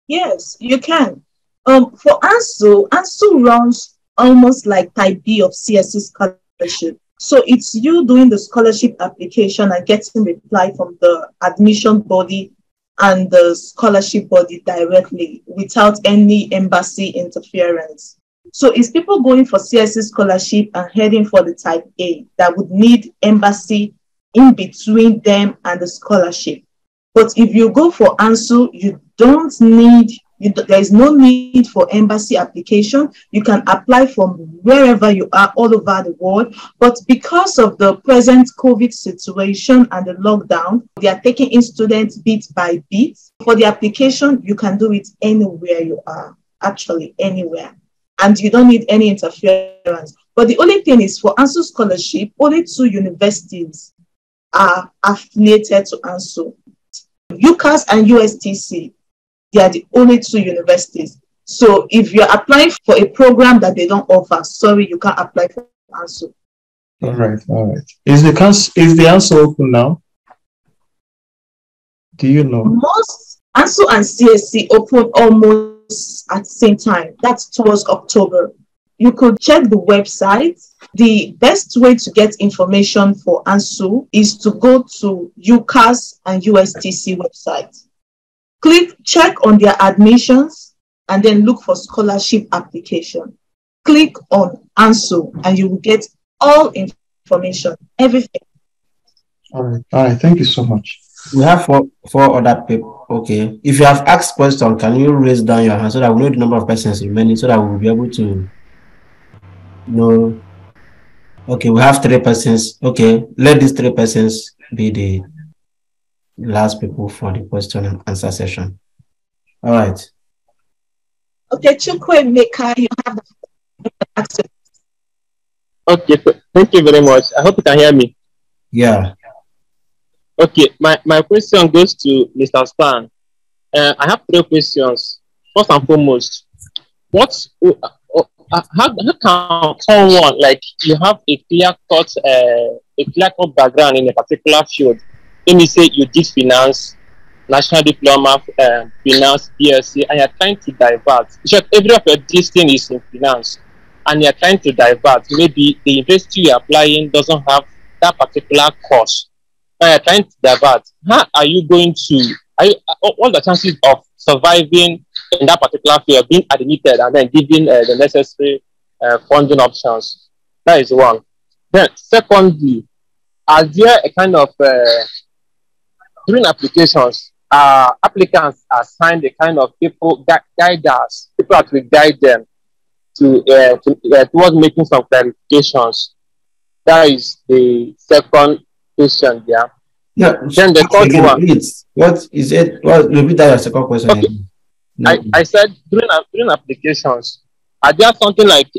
Yes, you can. For ANSU runs almost like type B of CSC scholarship. So it's you doing the scholarship application and getting reply from the admission body and the scholarship body directly without any embassy interference. So it's people going for CSC scholarship and heading for the type A that would need embassy in between them and the scholarship. But if you go for ANSU, you don't need, there is no need for embassy application. You can apply from wherever you are all over the world. But because of the present COVID situation and the lockdown, they are taking in students bit by bit. For the application, you can do it anywhere you are, actually anywhere. And you don't need any interference. But the only thing is for ANSU scholarship, only 2 universities are affiliated to ANSU. UCAS and USTC, they are the only 2 universities. So if you're applying for a program that they don't offer, sorry, you can't apply for ANSU. All right. Is the ANSU open now? Do you know? Most ANSU and CSC open almost at the same time. That's towards October. You could check the website. The best way to get information for ANSU is to go to UCAS and USTC website. Check on their admissions, and then look for scholarship application. Click on ANSU, and you will get all information, everything. All right. Thank you so much. We have four other people. Okay. If you have asked question, can you raise down your hand so that we know the number of persons remaining so that we'll be able to know. Okay, we have 3 persons. Okay, let these 3 persons be the last people for the question and answer session. All right. Okay, Chukwe Meka, you have the access. Okay, thank you very much. I hope you can hear me. Yeah. Okay, my question goes to Mr. Stan. I have 3 questions. First and foremost, how can someone, like, you have a clear-cut background in a particular field? Let me say you did finance, national diploma, finance, BSc, and you're trying to divert. Every of your this thing is in finance, and you're trying to divert. Maybe the university you're applying doesn't have that particular course. And you're trying to divert. How are you going to? What are the chances of surviving in that particular field, being admitted, and then giving the necessary funding options? That is one. Then, secondly, are there a kind of during applications, applicants assigned a kind of people guiders, people that will guide them towards making some clarifications? That is the second question. Yeah. Yeah. Then the third one. Please. What is it? Well, repeat that your second question. Okay. No. I said during applications, are there something like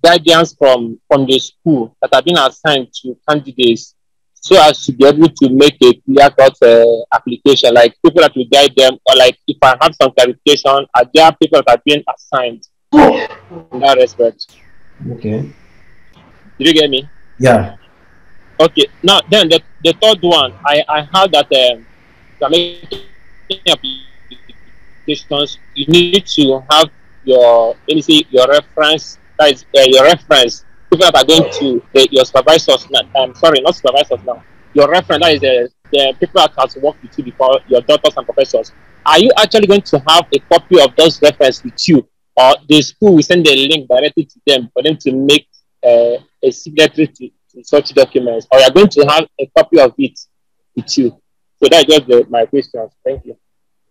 guidance from the school that have been assigned to candidates so as to be able to make a clear-cut application, like people that will guide them, or like if I have some clarification, are there people that have been assigned in that respect? Okay. Did you get me? Yeah. Okay. Now then the third one, I heard that making applications, you need to have your reference, that is your reference. People that are going to your supervisors, sorry, not supervisors now. Your reference, that is the people that have worked with you before, your doctors and professors. Are you actually going to have a copy of those references with you, or the school will send a link directly to them for them to make a signatory to such documents, or you are going to have a copy of it with you? So that's just my questions. Thank you.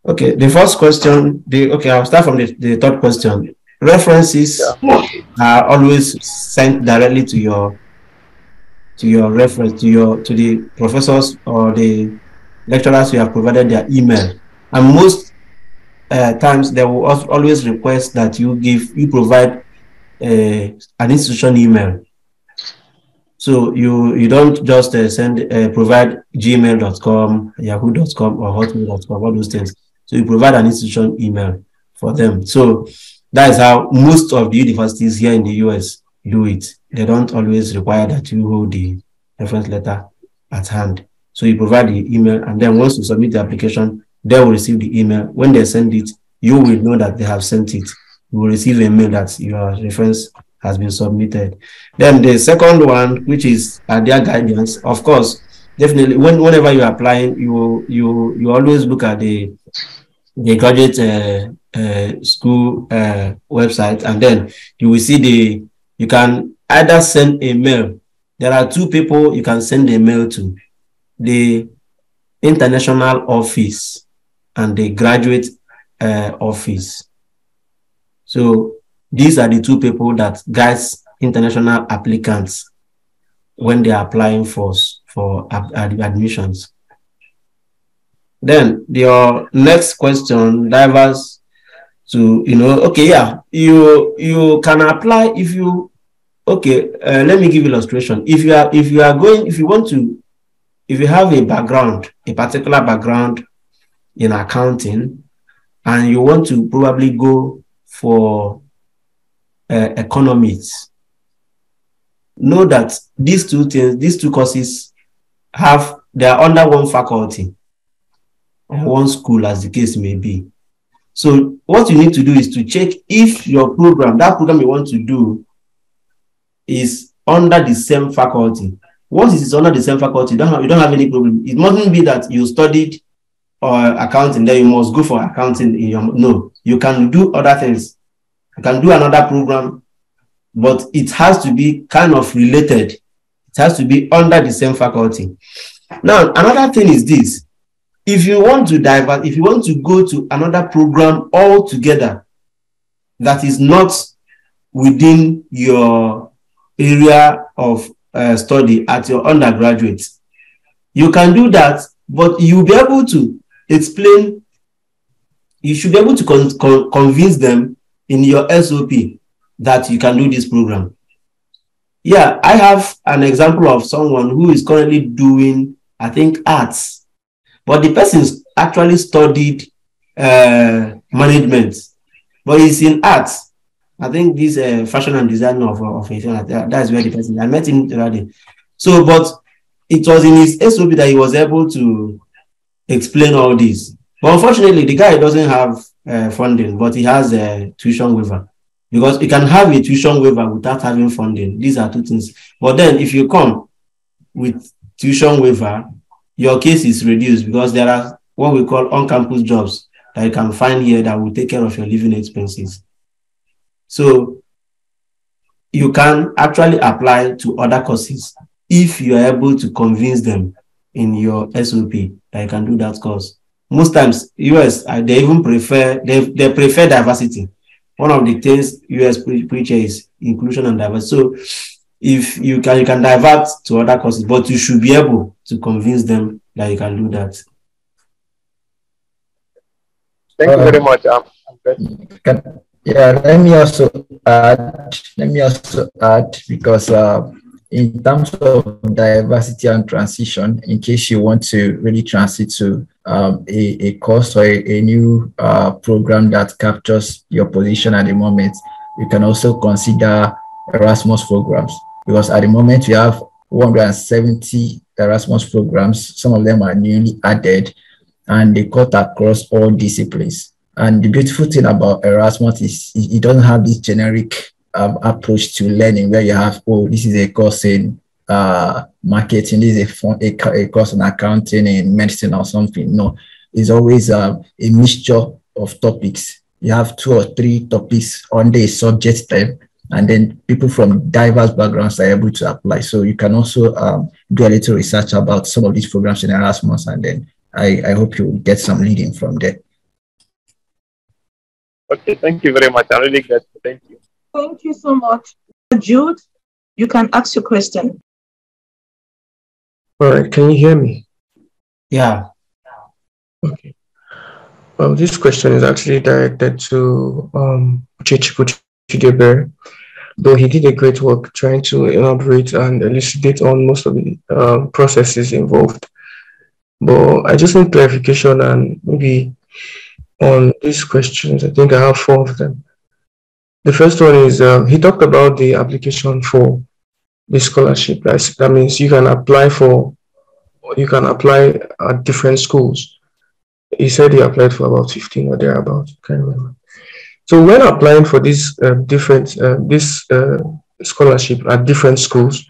Okay, the first question, I'll start from the third question. References are always sent directly to your reference, to the professors or the lecturers who have provided their email. And most times they will always request that you provide an institution email. So you don't just provide gmail.com, yahoo.com, or hotmail.com, all those things. So you provide an institution email for them. So that is how most of the universities here in the US do it. They don't always require that you hold the reference letter at hand. So you provide the email, and then once you submit the application, they will receive the email. When they send it, you will know that they have sent it. You will receive a mail that your reference has been submitted. Then the second one, which is their guidance, of course, definitely whenever you're applying, you always look at the graduate school website, and then you will see you can either send a mail. There are 2 people you can send a mail to: the international office and the graduate office. So these are the 2 people that guides international applicants when they are applying for admissions. Then your next question diverts to, you can apply if you, let me give illustration. If you have a particular background in accounting, and you want to probably go for economics, know that these 2 courses they are under one faculty or one school, as the case may be. So what you need to do is to check if that program you want to do is under the same faculty. Once it is under the same faculty, you don't have any problem. It mustn't be that you studied accounting, then you must go for accounting. No, you can do other things. You can do another program, but it has to be kind of related. It has to be under the same faculty. Now, another thing is this. if you want to divert, if you want to go to another program altogether that is not within your area of study at your undergraduate, you can do that, but you'll be able to explain, you should be able to convince them in your SOP that you can do this program. Yeah, I have an example of someone who is currently doing, I think, arts, but the person actually studied management, but he's in arts. I think this fashion and design of that's where the person, I met him already. So, but it was in his SOP that he was able to explain all this. But unfortunately, the guy doesn't have funding, but he has a tuition waiver. Because you can have a tuition waiver without having funding. These are two things. But then if you come with tuition waiver, your case is reduced because there are what we call on-campus jobs that you can find here that will take care of your living expenses. So you can actually apply to other courses if you are able to convince them in your SOP that you can do that course. Most times, US, they even prefer, they prefer diversity. One of the things US preach is inclusion and diversity. So if you can divert to other courses, but you should be able to convince them that you can do that. Thank you very much. Let me also add because in terms of diversity and transition, in case you want to really transit to a course or a new program that captures your position at the moment, you can also consider Erasmus programs, because at the moment we have 170 Erasmus programs. Some of them are newly added and they cut across all disciplines. And the beautiful thing about Erasmus is it doesn't have this generic approach to learning where you have, oh, this is a course in marketing, this is a course in accounting, in medicine or something. No, it's always a mixture of topics. You have 2 or 3 topics on the subject type, and then people from diverse backgrounds are able to apply. So you can also do a little research about some of these programs in Erasmus, and then I hope you will get some leading from there. Okay, thank you very much. I really get it. Thank you. Thank you so much. Jude, you can ask your question. All right, can you hear me? Yeah. Okay. Well, this question is actually directed to Chidebere, though he did a great work trying to elaborate and elucidate on most of the processes involved. But I just need clarification, and maybe on these questions, I think I have 4 of them. The first one is he talked about the application for the scholarship. That means you can apply at different schools. He said he applied for about 15 or thereabouts. I can't remember. So when applying for this scholarship at different schools,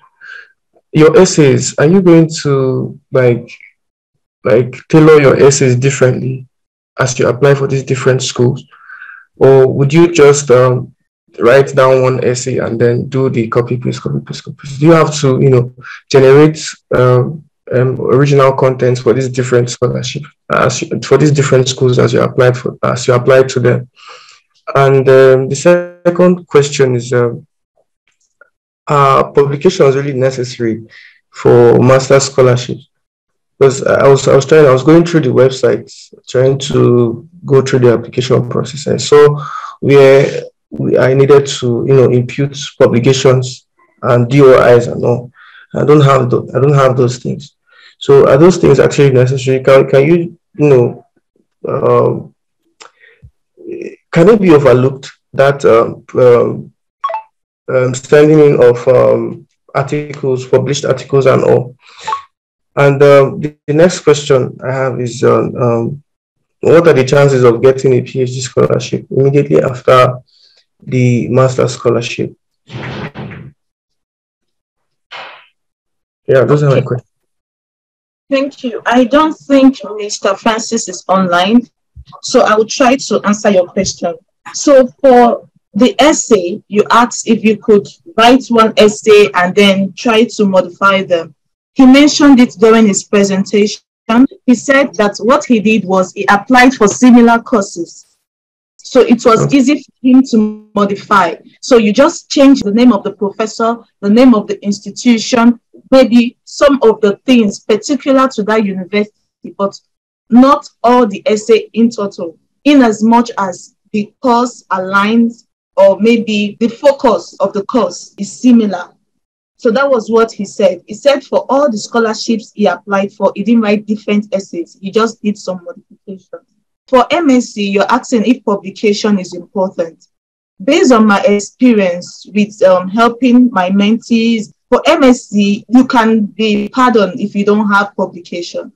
your essays, are you going to like tailor your essays differently as you apply for these different schools, or would you just write down one essay and then do the copy paste? Do you have to generate original contents for these different scholarships for these different schools as you apply to them? And the second question is, are publications really necessary for master's scholarships? Because I was going through the website, trying to go through the application process. And so I needed to impute publications and DOIs and all. I don't have those things. So are those things actually necessary? Can you can it be overlooked that sending in of articles, published articles and all? And the next question I have is what are the chances of getting a PhD scholarship immediately after the master's scholarship? Yeah, those are my questions. Thank you. I don't think Mr. Francis is online, so I will try to answer your question. So for the essay, you asked if you could write one essay and then try to modify them. He mentioned it during his presentation he said that what he did was he applied for similar courses. So it was easy for him to modify. So you just change the name of the professor, the name of the institution, maybe some of the things particular to that university, but not all the essay in total, in as much as the course aligns or maybe the focus of the course is similar. So that was what he said. He said for all the scholarships he applied for, he didn't write different essays. He just did some modifications. For MSc, you're asking if publication is important. Based on my experience with helping my mentees, for MSc, you can be pardoned if you don't have publication.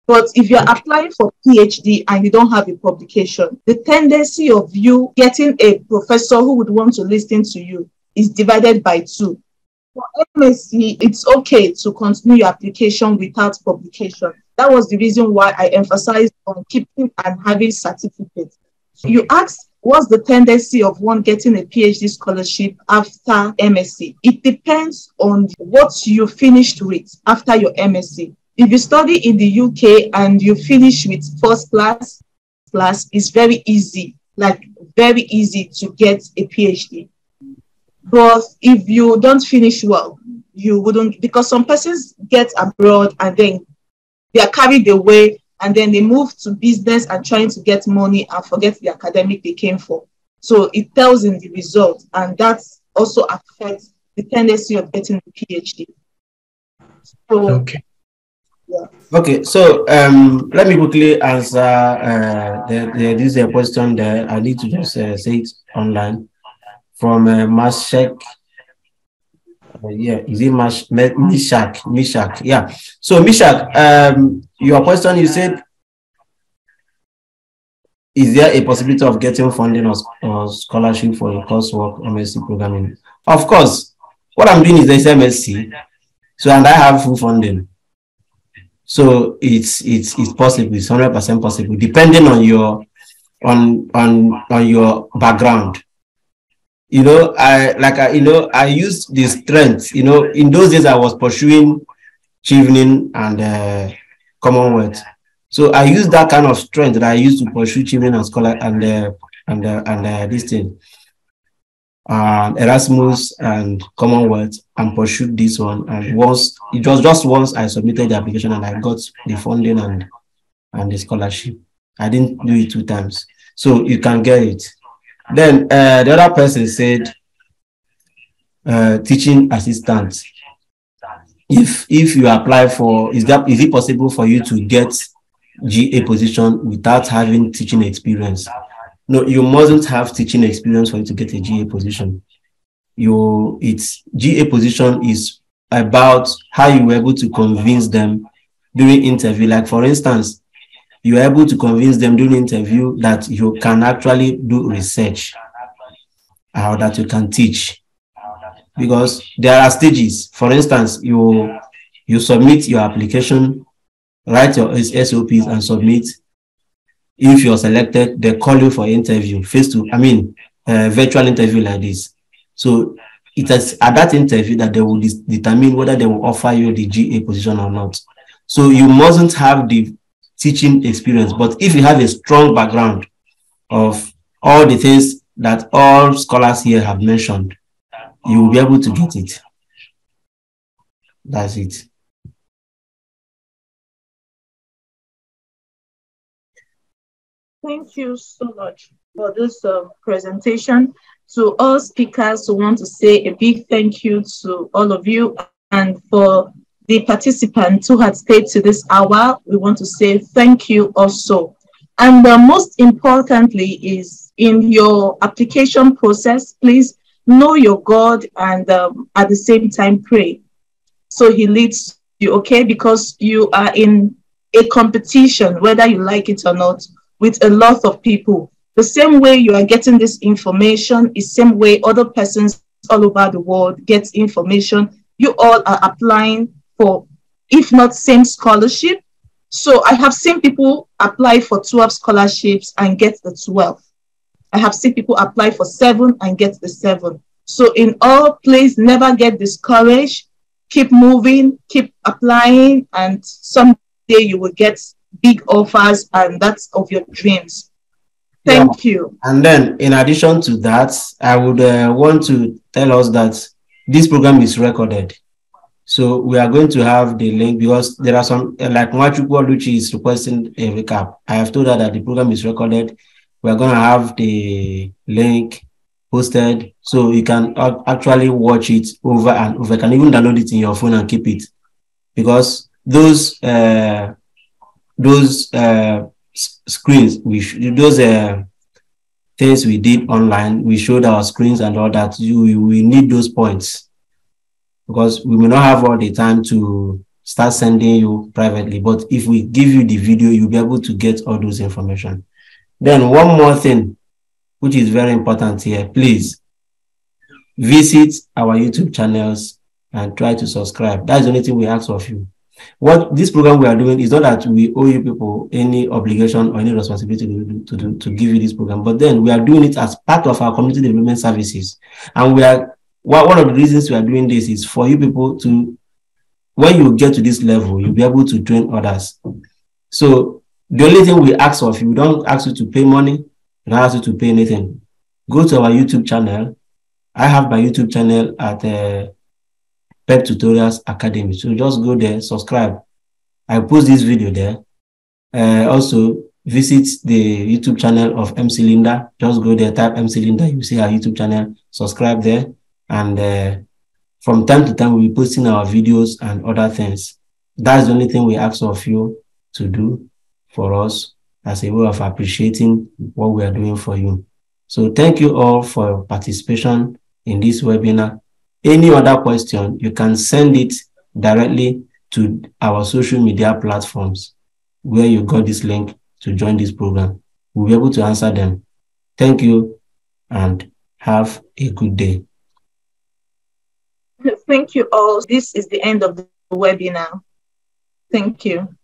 But if you're applying for PhD and you don't have a publication, the tendency of you getting a professor who would want to listen to you is divided by 2. For MSc, it's okay to continue your application without publication. That was the reason why I emphasized on keeping and having certificates. You asked, what's the tendency of one getting a PhD scholarship after MSc? It depends on what you finished with after your MSc. If you study in the UK and you finish with first class, it's very easy, like very easy to get a PhD. But if you don't finish well, you wouldn't, because some persons get abroad and then they are carried away and then they move to business and trying to get money and forget the academic they came for. So it tells in the result, and that also affects the tendency of getting the PhD. So, okay. Yeah. Okay, so let me quickly answer. There is a question there. I need to just say it online from Mashek. Yeah, is it Mishak? Yeah. So Mishak, your question, you said, is there a possibility of getting funding or scholarship for a coursework MSc programming? Of course, what I'm doing is this MSc, so and I have full funding. So it's possible, it's 100% possible, depending on your background. You know, I used the strength. You know, in those days I was pursuing Chevening and Commonwealth. So I used that kind of strength that I used to pursue Chevening and scholar and this thing, Erasmus and Commonwealth, and pursued this one. And it was just once I submitted the application and I got the funding and the scholarship. I didn't do it 2 times, so you can get it. Then the other person said teaching assistant. If you apply for, is it possible for you to get GA position without having teaching experience? No, you mustn't have teaching experience for you to get a GA position. GA position is about how you were able to convince them during interview. Like for instance, you are able to convince them during interview that you can actually do research or that you can teach, because there are stages. For instance, you submit your application, write your SOPs and submit. If you're selected, they call you for interview, virtual interview like this. So it is at that interview that they will determine whether they will offer you the GA position or not. So you mustn't have the teaching experience, but if you have a strong background of all the things that all scholars here have mentioned, you will be able to get it. That's it. Thank you so much for this presentation. To all speakers, who want to say a big thank you to all of you, and for the participants who had stayed to this hour, we want to say thank you also. And most importantly is, in your application process, please know your God and at the same time pray, so he leads you, okay? Because you are in a competition, whether you like it or not, with a lot of people. The same way you are getting this information is the same way other persons all over the world get information. You all are applying for, if not same scholarship. So I have seen people apply for 12 scholarships and get the 12. I have seen people apply for 7 and get the 7. So in all, please never get discouraged. Keep moving, keep applying, and someday day you will get big offers and that's of your dreams. Thank you. And then in addition to that, I would want to tell us that this program is recorded. So we are going to have the link because there are some, like Mwachukwu Oluchi is requesting a recap. I have told her that the program is recorded. We are going to have the link posted so you can actually watch it over and over. You can even download it in your phone and keep it, because those screens, those things we did online, we showed our screens and all that. We need those points, because we may not have all the time to start sending you privately. But if we give you the video, you'll be able to get all those information. Then one more thing, which is very important here, please visit our YouTube channels and try to subscribe. That's the only thing we ask of you. What this program we are doing is not that we owe you people any obligation or any responsibility to give you this program, but then we are doing it as part of our community development services. And one of the reasons we are doing this is for you people to, when you get to this level, you'll be able to train others. So the only thing we ask of you, we don't ask you to pay money, we don't ask you to pay anything. Go to our YouTube channel. I have my YouTube channel at Pep Tutorials Academy. So just go there, subscribe. I post this video there. Also visit the YouTube channel of MC Linda. Just go there, type MC Linda, you see our YouTube channel, subscribe there. And from time to time, we'll be posting our videos and other things. That's the only thing we ask of you to do for us as a way of appreciating what we are doing for you. So thank you all for your participation in this webinar. Any other question, you can send it directly to our social media platforms where you got this link to join this program. We'll be able to answer them. Thank you and have a good day. Thank you all. This is the end of the webinar. Thank you.